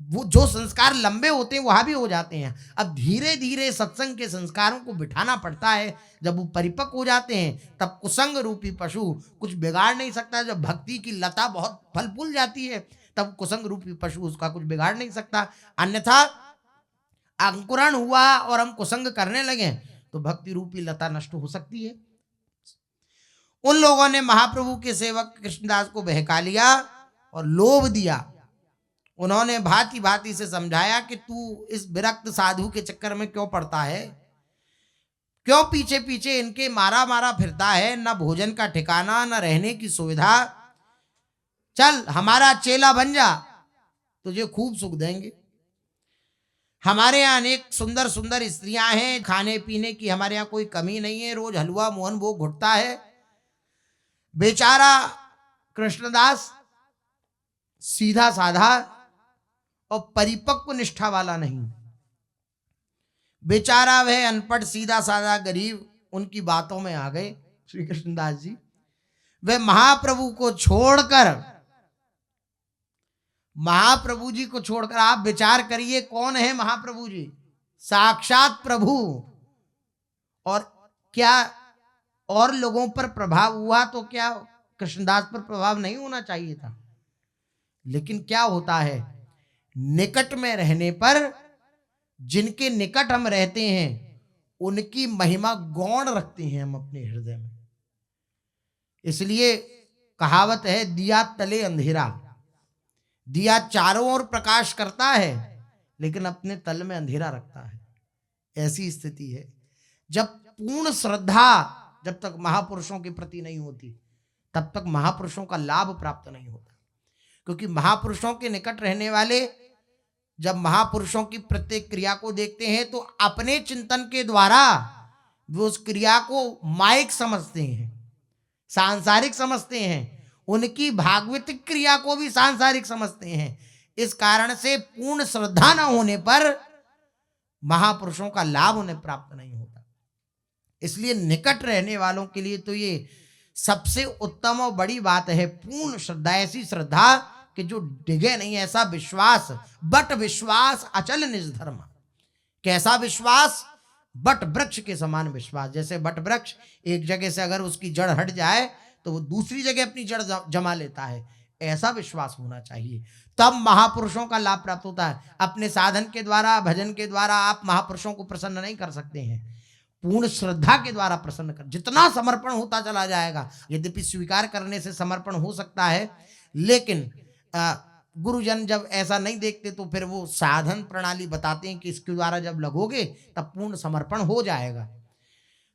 वो जो संस्कार लंबे होते हैं वो हावी हो जाते हैं। अब धीरे धीरे सत्संग के संस्कारों को बिठाना पड़ता है। जब वो परिपक्व हो जाते हैं तब कुसंग रूपी पशु कुछ बिगाड़ नहीं सकता। जब भक्ति की लता बहुत फल फूल जाती है तब कुसंग रूपी पशु उसका कुछ बिगाड़ नहीं सकता। अन्यथा अंकुरण हुआ और हम कुसंग करने लगे तो भक्ति रूपी लता नष्ट हो सकती है। उन लोगों ने महाप्रभु के सेवक कृष्णदास को बहका लिया और लोभ दिया। उन्होंने भांति भांति से समझाया कि तू इस विरक्त साधु के चक्कर में क्यों पड़ता है, क्यों पीछे पीछे इनके मारा मारा फिरता है, न भोजन का ठिकाना न रहने की सुविधा। चल हमारा चेला बन जा, तुझे खूब सुख देंगे। हमारे यहाँ अनेक सुंदर सुंदर स्त्रियां हैं, खाने पीने की हमारे यहाँ कोई कमी नहीं है, रोज हलवा मोहन भोग घुटता है। बेचारा कृष्णदास सीधा साधा और परिपक्व निष्ठा वाला नहीं, बेचारा वह अनपढ़ सीधा साधा गरीब उनकी बातों में आ गए श्री कृष्णदास जी। वे महाप्रभु को छोड़कर, महाप्रभु जी को छोड़कर, आप विचार करिए कौन है महाप्रभु जी, साक्षात प्रभु। और क्या और लोगों पर प्रभाव हुआ तो क्या कृष्णदास पर प्रभाव नहीं होना चाहिए था? लेकिन क्या होता है, निकट में रहने पर, जिनके निकट हम रहते हैं उनकी महिमा गौण रखते हैं हम अपने हृदय में। इसलिए कहावत है, दिया तले अंधेरा। दिया चारों ओर प्रकाश करता है लेकिन अपने तल में अंधेरा रखता है। ऐसी स्थिति है। जब पूर्ण श्रद्धा जब तक महापुरुषों के प्रति नहीं होती तब तक महापुरुषों का लाभ प्राप्त नहीं होता। क्योंकि महापुरुषों के निकट रहने वाले जब महापुरुषों की प्रत्येक क्रिया को देखते हैं तो अपने चिंतन के द्वारा वो उस क्रिया को माइक समझते हैं, सांसारिक समझते हैं। उनकी भागवतिक क्रिया को भी सांसारिक समझते हैं। इस कारण से पूर्ण श्रद्धा न होने पर महापुरुषों का लाभ उन्हें प्राप्त नहीं होता। इसलिए निकट रहने वालों के लिए तो ये सबसे उत्तम और बड़ी बात है, पूर्ण श्रद्धा। ऐसी श्रद्धा कि जो डिगे नहीं, ऐसा विश्वास, बट विश्वास अचल निज धर्म। कैसा विश्वास? बट वृक्ष के समान विश्वास। जैसे बट वृक्ष एक जगह से अगर उसकी जड़ हट जाए तो वो दूसरी जगह अपनी जड़ जमा लेता है, ऐसा विश्वास होना चाहिए, तब महापुरुषों का लाभ प्राप्त होता है। अपने साधन के द्वारा, भजन के द्वारा आप महापुरुषों को प्रसन्न नहीं कर सकते हैं, पूर्ण श्रद्धा के द्वारा प्रसन्न कर। जितना समर्पण होता चला जाएगा, यद्यपि स्वीकार करने से समर्पण हो सकता है, लेकिन गुरुजन जब ऐसा नहीं देखते तो फिर वो साधन प्रणाली बताते हैं कि इसके द्वारा जब लगोगे तब पूर्ण समर्पण हो जाएगा।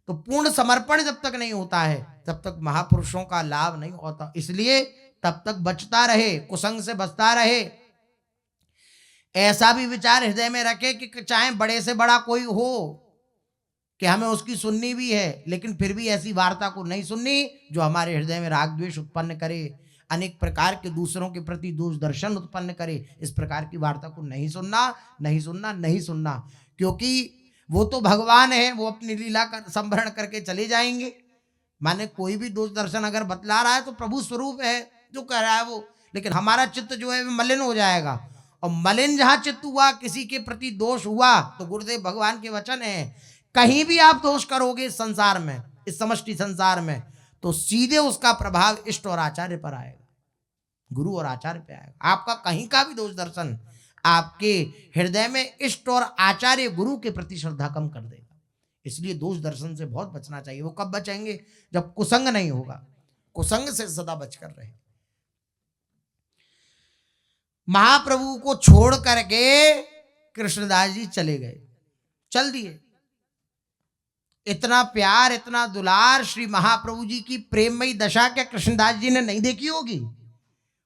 तो पूर्ण समर्पण जब तक नहीं होता है तब तक महापुरुषों का लाभ नहीं होता। इसलिए तब तक बचता रहे, कुसंग से बचता रहे। ऐसा भी विचार हृदय में रखे कि चाहे बड़े से बड़ा कोई हो कि हमें उसकी सुननी भी है, लेकिन फिर भी ऐसी वार्ता को नहीं सुननी जो हमारे हृदय में राग द्वेष उत्पन्न करे, अनेक प्रकार के दूसरों के प्रति दोष दर्शन उत्पन्न करे। इस प्रकार की वार्ता को नहीं सुनना, नहीं सुनना, नहीं सुनना, क्योंकि वो तो भगवान है, वो अपनी लीला कर संभरण करके चले जाएंगे। माने कोई भी दोष दर्शन अगर बतला रहा है तो प्रभु स्वरूप है जो कह रहा है वो, लेकिन हमारा चित्त जो है मलिन हो जाएगा। और मलिन जहां चित्त हुआ, किसी के प्रति दोष हुआ, तो गुरुदेव भगवान के वचन है, कहीं भी आप दोष करोगे इस संसार में, इस समष्टि संसार में, तो सीधे उसका प्रभाव इष्ट और आचार्य पर आएगा, गुरु और आचार्य पे आएगा। आपका कहीं का भी दोष दर्शन आपके हृदय में इष्ट और आचार्य गुरु के प्रति श्रद्धा कम कर देगा। इसलिए दोष दर्शन से बहुत बचना चाहिए। वो कब बचेंगे? जब कुसंग नहीं होगा। कुसंग से सदा बचकर रहे। महाप्रभु को छोड़ करके कृष्णदास जी चले गए, चल दिए। इतना प्यार, इतना दुलार श्री महाप्रभु जी की प्रेममयी दशा क्या कृष्णदास जी ने नहीं देखी होगी?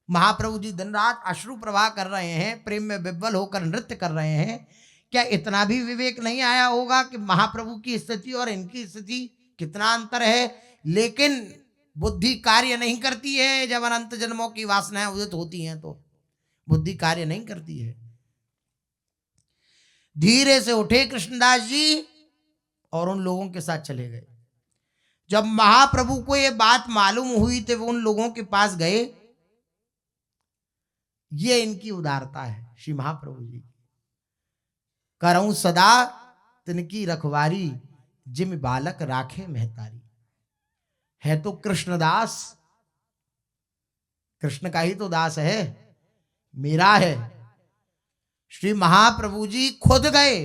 महाप्रभु जी दिन रात अश्रु प्रवाह कर रहे हैं, प्रेम में विह्वल होकर नृत्य कर रहे हैं। क्या इतना भी विवेक नहीं आया होगा कि महाप्रभु की स्थिति और इनकी स्थिति कितना अंतर है? लेकिन बुद्धि कार्य नहीं करती है। जब अनंत जन्मों की वासनाएं उदित होती हैं तो बुद्धि कार्य नहीं करती है। धीरे से उठे कृष्णदास जी और उन लोगों के साथ चले गए। जब महाप्रभु को ये बात मालूम हुई तो वो उन लोगों के पास गए। ये इनकी उदारता है श्री महाप्रभु जी। करऊं सदा तिनकी रखवारी, जिम बालक राखे महतारी। है तो कृष्णदास, कृष्ण का ही तो दास है, मेरा है। श्री महाप्रभु जी खुद गए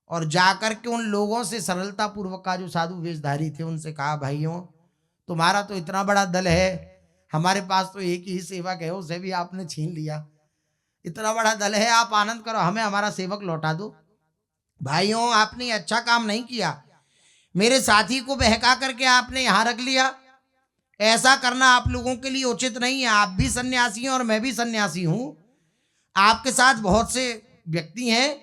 और जाकर के उन लोगों से सरलता पूर्वक का जो साधु वेशधारी थे उनसे कहा, भाइयों तुम्हारा तो इतना बड़ा दल है, हमारे पास तो एक ही सेवक है, उसे भी आपने छीन लिया। इतना बड़ा दल है, आप आनंद करो, हमें हमारा सेवक लौटा दो। भाइयों आपने अच्छा काम नहीं किया, मेरे साथी को बहका करके आपने यहां रख लिया। ऐसा करना आप लोगों के लिए उचित नहीं है। आप भी सन्यासी हैं और मैं भी सन्यासी हूं। आपके साथ बहुत से व्यक्ति हैं,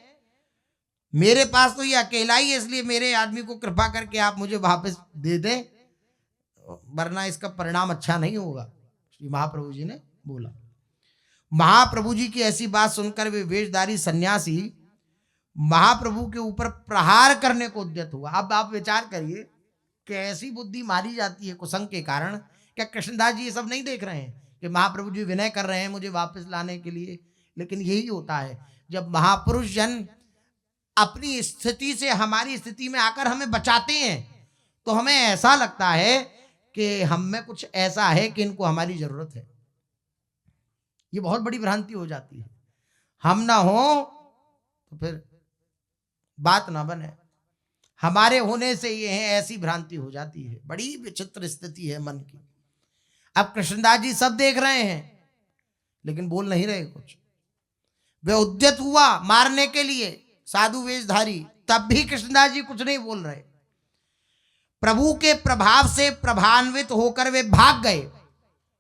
मेरे पास तो ये अकेला ही है, इसलिए मेरे आदमी को कृपा करके आप मुझे वापस दे दें, वरना इसका परिणाम अच्छा नहीं होगा। श्री महाप्रभु जी ने बोला। महाप्रभु जी की ऐसी बात सुनकर वे वेशधारी सन्यासी महाप्रभु के ऊपर प्रहार करने को उद्यत हुआ। अब आप विचार करिए कि ऐसी बुद्धि मारी जाती है कुसंग के कारण। क्या कृष्णदास जी ये सब नहीं देख रहे हैं कि महाप्रभु जी विनय कर रहे हैं मुझे वापस लाने के लिए? लेकिन यही होता है जब महापुरुष जन अपनी स्थिति से हमारी स्थिति में आकर हमें बचाते हैं तो हमें ऐसा लगता है कि हम में कुछ ऐसा है कि इनको हमारी जरूरत है। ये बहुत बड़ी भ्रांति हो जाती है। हम ना हो तो फिर बात ना बने, हमारे होने से ये है, ऐसी भ्रांति हो जाती है। बड़ी विचित्र स्थिति है मन की। अब कृष्णदास जी सब देख रहे हैं लेकिन बोल नहीं रहे कुछ। वे उद्यत हुआ मारने के लिए साधु वेशधारी, तब भी कृष्णदास जी कुछ नहीं बोल रहे। प्रभु के प्रभाव से प्रभान्वित होकर वे भाग गए।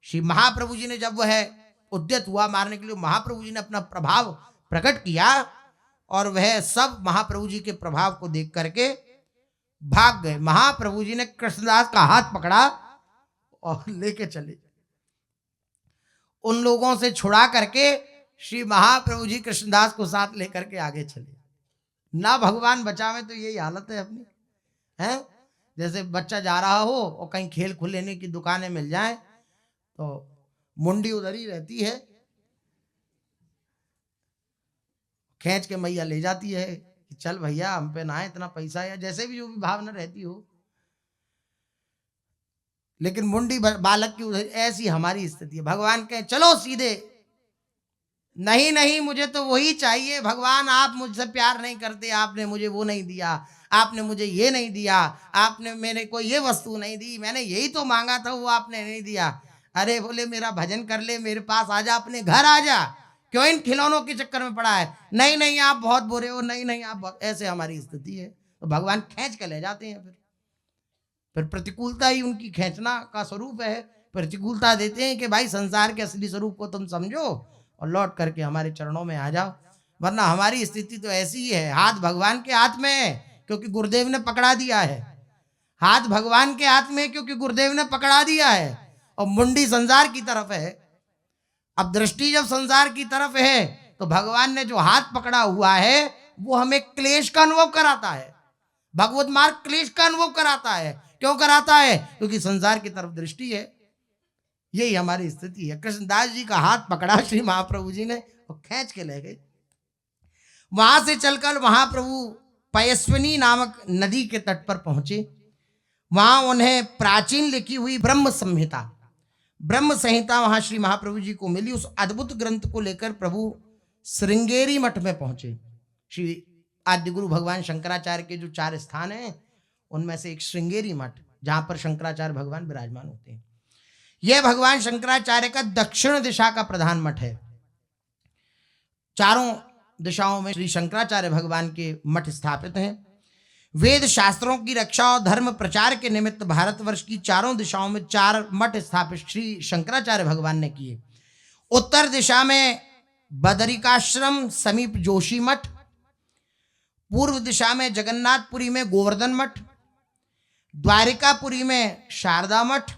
श्री महाप्रभु जी ने जब वह उद्यत हुआ मारने के लिए, महाप्रभु जी ने अपना प्रभाव प्रकट किया और वह सब महाप्रभु जी के प्रभाव को देख करके भाग गए। महाप्रभु जी ने कृष्णदास का हाथ पकड़ा और लेके चले। उन लोगों से छुड़ा करके श्री महाप्रभु जी कृष्णदास को साथ लेकर के आगे चले। ना भगवान बचावे तो यही हालत है अपनी, है। जैसे बच्चा जा रहा हो और कहीं खेल खुलेने की दुकानें मिल जाए तो मुंडी उधर ही रहती है, खींच के मैया ले जाती है कि चल भैया हम पे ना है इतना पैसा, या जैसे भी जो भी भावना रहती हो, लेकिन मुंडी बालक की उधर। ऐसी हमारी स्थिति है। भगवान कहे चलो सीधे, नहीं नहीं मुझे तो वही चाहिए भगवान, आप मुझसे प्यार नहीं करते, आपने मुझे वो नहीं दिया, आपने मुझे ये नहीं दिया, आपने मेरे को ये वस्तु नहीं दी, मैंने यही तो मांगा था वो आपने नहीं दिया। अरे बोले मेरा भजन कर ले, मेरे पास आ जा, अपने घर आ जा, क्यों इन खिलौनों के चक्कर में पड़ा है। नहीं नहीं आप बहुत बुरे हो, नहीं नहीं आप बहुत, ऐसे हमारी स्थिति है। तो भगवान खींच के ले जाते हैं। फिर प्रतिकूलता ही उनकी खींचना का स्वरूप है। प्रतिकूलता देते हैं कि भाई संसार के असली स्वरूप को तुम समझो और लौट करके हमारे चरणों में आ जाओ, वरना हमारी स्थिति तो ऐसी ही है। हाथ भगवान के हाथ में है क्योंकि गुरुदेव ने पकड़ा दिया है, हाथ भगवान के हाथ में क्योंकि गुरुदेव ने पकड़ा दिया है, और मुंडी संसार की तरफ है। अब दृष्टि जब संसार की तरफ है तो भगवान ने जो हाथ पकड़ा हुआ है वो हमें क्लेश का अनुभव कराता है। भगवत मार्ग क्लेश का अनुभव कराता है। क्यों कराता है? क्योंकि संसार की तरफ दृष्टि है। यही हमारी स्थिति है। कृष्णदास जी का हाथ पकड़ा श्री महाप्रभु जी ने और खींच के ले गए। वहां से चलकर महाप्रभु पयस्विनी नामक नदी के तट पर पहुंचे। वहां उन्हें प्राचीन लिखी हुई ब्रह्म संहिता वहां श्री महाप्रभु जी को मिली। उस अद्भुत ग्रंथ को लेकर प्रभु श्रृंगेरी मठ में पहुंचे। श्री आद्य गुरु भगवान शंकराचार्य के जो 4 स्थान हैं उनमें से एक श्रृंगेरी मठ, जहां पर शंकराचार्य भगवान विराजमान होते हैं। यह भगवान शंकराचार्य का दक्षिण दिशा का प्रधान मठ है। चारों दिशाओं में श्री शंकराचार्य भगवान के मठ स्थापित हैं। वेद शास्त्रों की रक्षा और धर्म प्रचार के निमित्त भारतवर्ष की चारों दिशाओं में 4 मठ स्थापित श्री शंकराचार्य भगवान ने किए। उत्तर दिशा में बदरिकाश्रम समीप जोशी मठ, पूर्व दिशा में जगन्नाथपुरी में गोवर्धन मठ, द्वारिकापुरी में शारदा मठ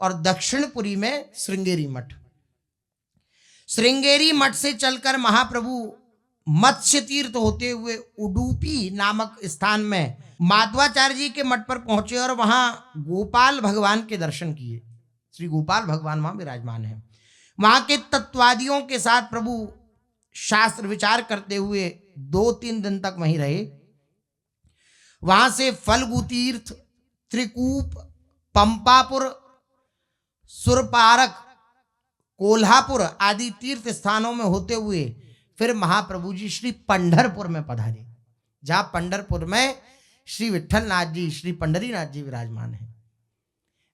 और दक्षिणपुरी में श्रृंगेरी मठ। श्रृंगेरी मठ से चलकर महाप्रभु मत्स्य तीर्थ होते हुए उडुपी नामक स्थान में माधवाचार्य जी के मठ पर पहुंचे और वहां गोपाल भगवान के दर्शन किए। श्री गोपाल भगवान वहां विराजमान है। वहां के तत्वादियों के साथ प्रभु शास्त्र विचार करते हुए 2-3 दिन तक वहीं रहे। वहां से फल्गु तीर्थ, त्रिकूप, पंपापुर, सुरपारक, कोल्हापुर आदि तीर्थ स्थानों में होते हुए फिर महाप्रभु जी श्री पंढरपुर में पधारे, जहां पंढरपुर में श्री विठल नाथ जी, श्री पंडरीनाथ जी विराजमान है।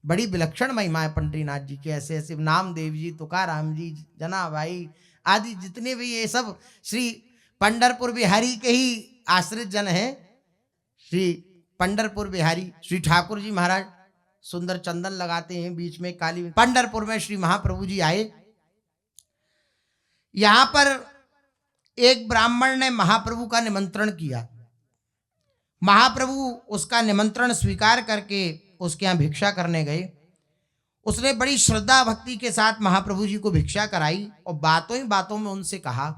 बड़ी विलक्षण महिमा है पंडरीनाथ जी के। ऐसे ऐसे नामदेव जी, तुकाराम जी, जनाबाई आदि जितने भी ये सब श्री पंढरपुर बिहारी के ही आश्रित जन हैं। श्री पंढरपुर बिहारी श्री ठाकुर जी महाराज सुंदर चंदन लगाते हैं बीच में काली। पंढरपुर में श्री महाप्रभु जी आए। यहां पर एक ब्राह्मण ने महाप्रभु का निमंत्रण किया। महाप्रभु उसका निमंत्रण स्वीकार करके उसके यहां भिक्षा करने गए। उसने बड़ी श्रद्धा भक्ति के साथ महाप्रभु जी को भिक्षा कराई और बातों ही बातों में उनसे कहा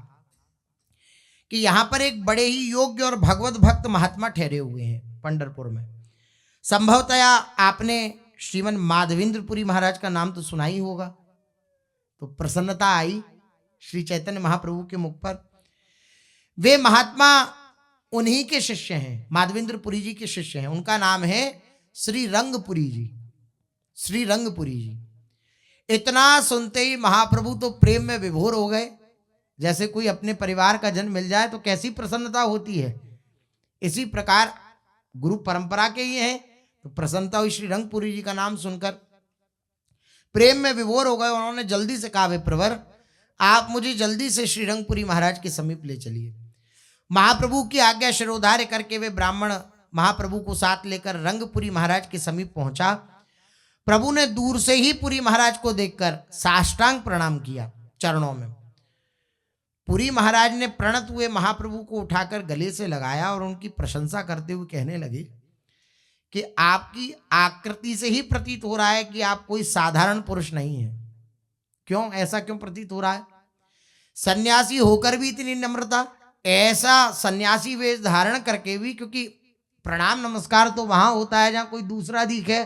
कि यहां पर एक बड़े ही योग्य और भगवत भक्त महात्मा ठहरे हुए हैं पंढरपुर में। संभवतया आपने श्रीमन माधवेंद्रपुरी महाराज का नाम तो सुना ही होगा। तो प्रसन्नता आई श्री चैतन्य महाप्रभु के मुख पर। वे महात्मा उन्हीं के शिष्य हैं, माधवेंद्रपुरी जी के शिष्य हैं। उनका नाम है श्री रंगपुरी जी। श्री रंगपुरी जी। इतना सुनते ही महाप्रभु तो प्रेम में विभोर हो गए। जैसे कोई अपने परिवार का जन मिल जाए तो कैसी प्रसन्नता होती है, इसी प्रकार गुरु परंपरा के ही हैं तो प्रसन्नता हुई। श्री रंगपुरी जी का नाम सुनकर प्रेम में विभोर हो गए। उन्होंने जल्दी से कहा, वे प्रवर आप मुझे जल्दी से श्री रंगपुरी महाराज के समीप ले चलिए। महाप्रभु की आज्ञा शिरोधार्य करके वे ब्राह्मण महाप्रभु को साथ लेकर रंगपुरी महाराज के समीप पहुंचा। प्रभु ने दूर से ही पुरी महाराज को देखकर साष्टांग प्रणाम किया चरणों में। पुरी महाराज ने प्रणत हुए महाप्रभु को उठाकर गले से लगाया और उनकी प्रशंसा करते हुए कहने लगे कि आपकी आकृति से ही प्रतीत हो रहा है कि आप कोई साधारण पुरुष नहीं है। क्यों, ऐसा क्यों प्रतीत हो रहा है? सन्यासी होकर भी इतनी नम्रता, ऐसा सन्यासी वेश धारण करके भी, क्योंकि प्रणाम नमस्कार तो वहां होता है जहां कोई दूसरा दिखे।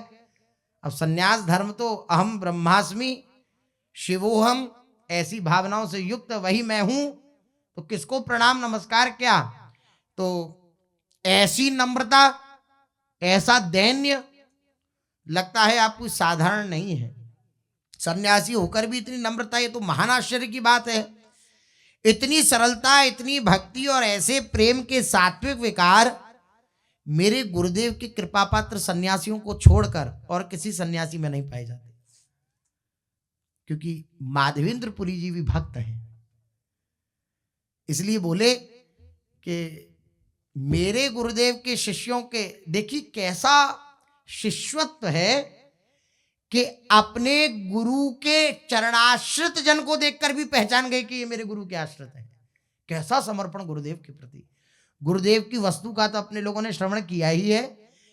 अब सन्यास धर्म तो अहम ब्रह्मास्मि शिवोहम, ऐसी भावनाओं से युक्त वही मैं हूं, तो किसको प्रणाम नमस्कार क्या? तो ऐसी नम्रता, ऐसा दैन्य, लगता है आप कोई साधारण नहीं है। सन्यासी होकर भी इतनी नम्रता, ये तो महान आश्चर्य की बात है। इतनी सरलता, इतनी भक्ति और ऐसे प्रेम के सात्विक विकार मेरे गुरुदेव के कृपा पात्र सन्यासियों को छोड़कर और किसी सन्यासी में नहीं पाए जाते। क्योंकि माधवेंद्रपुरी जी भी भक्त हैं, इसलिए बोले कि मेरे गुरुदेव के शिष्यों के, देखिए कैसा शिष्यत्व है कि अपने गुरु के चरणाश्रित जन को देखकर भी पहचान गए कि ये मेरे गुरु के आश्रित है। कैसा समर्पण गुरुदेव के प्रति। गुरुदेव की वस्तु का तो अपने लोगों ने श्रवण किया ही है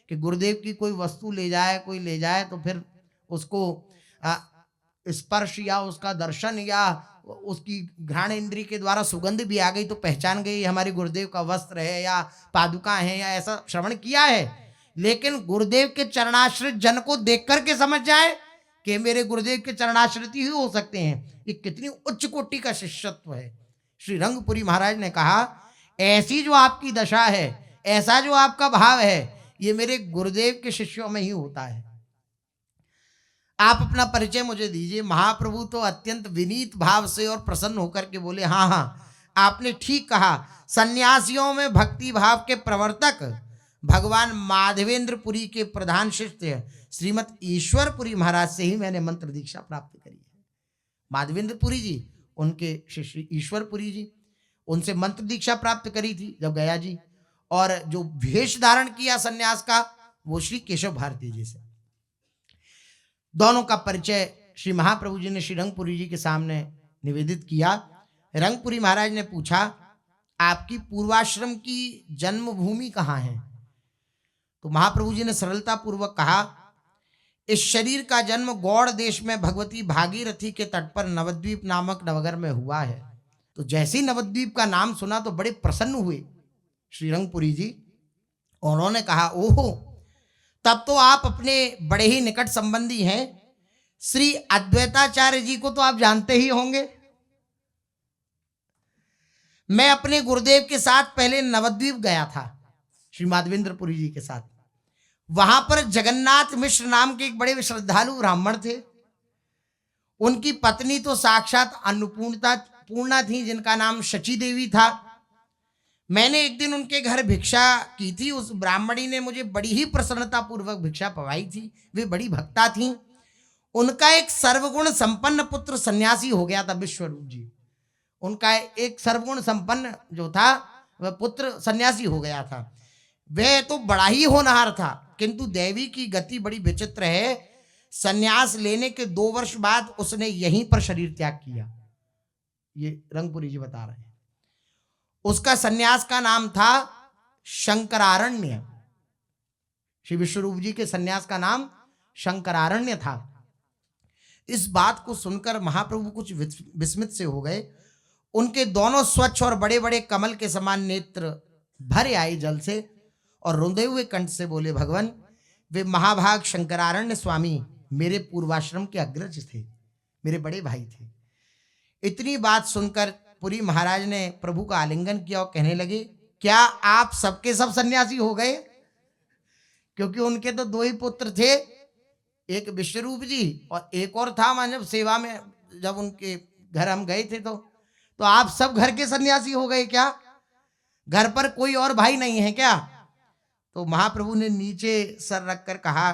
कि गुरुदेव की कोई वस्तु ले जाए, कोई ले जाए तो फिर उसको स्पर्श या उसका दर्शन या उसकी घ्राण इंद्रिय के द्वारा सुगंध भी आ गई तो पहचान गई हमारे गुरुदेव का वस्त्र है या पादुका है, या ऐसा श्रवण किया है। लेकिन गुरुदेव के चरणाश्रित जन को देख करके समझ जाए कि मेरे गुरुदेव के चरणाश्रित ही हो सकते हैं, ये कितनी उच्च कोटि का शिष्यत्व है। श्री रंगपुरी महाराज ने कहा, ऐसी जो आपकी दशा है, ऐसा जो आपका भाव है, ये मेरे गुरुदेव के शिष्यों में ही होता है। आप अपना परिचय मुझे दीजिए। महाप्रभु तो अत्यंत विनीत भाव से और प्रसन्न होकर के बोले, हाँ हाँ आपने ठीक कहा, सन्यासियों में भक्ति भाव के प्रवर्तक भगवान माधवेंद्रपुरी के प्रधान शिष्य श्रीमद ईश्वरपुरी महाराज से ही मैंने मंत्र दीक्षा प्राप्त करी है। माधवेंद्रपुरी जी, उनके शिष्य ईश्वरपुरी जी, उनसे मंत्र दीक्षा प्राप्त करी थी जब गया जी, और जो वेश धारण किया सन्यास का वो श्री केशव भारती जी से। दोनों का परिचय श्री महाप्रभु जी ने श्री रंगपुरी जी के सामने निवेदित किया। रंगपुरी महाराज ने पूछा, आपकी पूर्वाश्रम की जन्मभूमि कहाँ है? तो महाप्रभु जी ने सरलता पूर्वक कहा, इस शरीर का जन्म गौड़ देश में भगवती भागीरथी के तट पर नवद्वीप नामक नवगर में हुआ है। तो जैसे ही नवद्वीप का नाम सुना तो बड़े प्रसन्न हुए श्री रंगपुरी जी। उन्होंने कहा, ओहो, तब तो आप अपने बड़े ही निकट संबंधी हैं, श्री अद्वैताचार्य जी को तो आप जानते ही होंगे। मैं अपने गुरुदेव के साथ पहले नवद्वीप गया था, श्री माधवेंद्रपुरी जी के साथ। वहां पर जगन्नाथ मिश्र नाम के एक बड़े श्रद्धालु ब्राह्मण थे। उनकी पत्नी तो साक्षात अन्नपूर्णा थी, जिनका नाम शची देवी था। मैंने एक दिन उनके घर भिक्षा की थी। उस ब्राह्मणी ने मुझे बड़ी ही प्रसन्नता पूर्वक भिक्षा पवाई थी। वे बड़ी भक्ता थी। उनका एक सर्वगुण संपन्न पुत्र सन्यासी हो गया था, विश्वरूप जी। उनका एक सर्वगुण संपन्न जो था वह पुत्र सन्यासी हो गया था। वह तो बड़ा ही होनहार था, किंतु देवी की गति बड़ी विचित्र है। सन्यास लेने के 2 वर्ष बाद उसने यहीं पर शरीर त्याग किया। ये रंगपुरी जी बता रहे हैं। उसका सन्यास का नाम था शंकरारण्य। श्री विश्वरूप जी के सन्यास का नाम शंकरारण्य था। इस बात को सुनकर महाप्रभु कुछ विस्मित से हो गए। उनके दोनों स्वच्छ और बड़े बड़े कमल के समान नेत्र भरे आए जल से और रुंधे हुए कंठ से बोले, भगवान, वे महाभाग शंकरारण्य स्वामी मेरे पूर्वाश्रम के अग्रज थे, मेरे बड़े भाई थे। इतनी बात सुनकर पुरी महाराज ने प्रभु का आलिंगन किया और कहने लगे, क्या आप सबके सब सन्यासी हो गए? क्योंकि उनके तो 2 ही पुत्र थे, एक विश्वरूप जी और एक और था। मैं जब सेवा में जब उनके घर हम गए थे तो आप सब घर के सन्यासी हो गए क्या? घर पर कोई और भाई नहीं है क्या? तो महाप्रभु ने नीचे सर रखकर कहा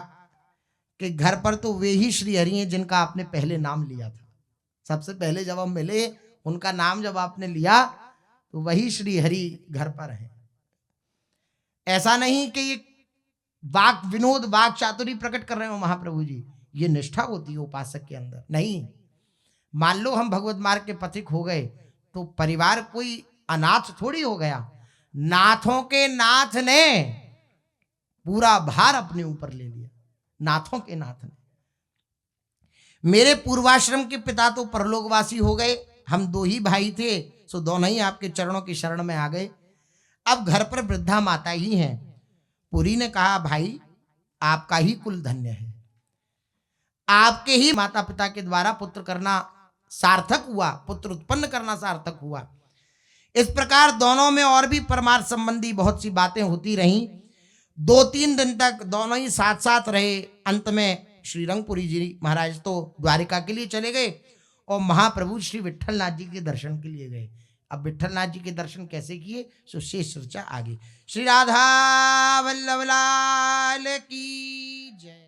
कि घर पर तो वे ही श्री हरि हैं जिनका आपने पहले नाम लिया था। सबसे पहले जब हम मिले, उनका नाम जब आपने लिया तो वही श्री हरि घर पर है। ऐसा नहीं कि ये वाक विनोद, वाक चातुरी प्रकट कर रहे हो महाप्रभु जी। ये निष्ठा होती है उपासक के अंदर। नहीं, मान लो हम भगवत मार्ग के पथिक हो गए तो परिवार कोई अनाथ थोड़ी हो गया। नाथों के नाथ ने पूरा भार अपने ऊपर ले लिया। नाथों के नाथ ने। मेरे पूर्वाश्रम के पिता तो परलोकवासी हो गए, हम दो ही भाई थे, सो दोनों ही आपके चरणों की शरण में आ गए। अब घर पर वृद्धा माता ही हैं। पुरी ने कहा, भाई आपका ही कुल धन्य है, आपके ही माता पिता के द्वारा पुत्र करना सार्थक हुआ, पुत्र उत्पन्न करना सार्थक हुआ। इस प्रकार दोनों में और भी परमार्थ संबंधी बहुत सी बातें होती रहीं। 2-3 दिन तक दोनों ही साथ साथ रहे। अंत में श्री रंगपुरी जी महाराज तो द्वारिका के लिए चले गए और महाप्रभु श्री विट्ठलनाथ जी के दर्शन के लिए गए। अब विट्ठलनाथ जी के दर्शन कैसे किए, सो शेष चर्चा आगे। श्री राधा वल्लभ लाल की जय।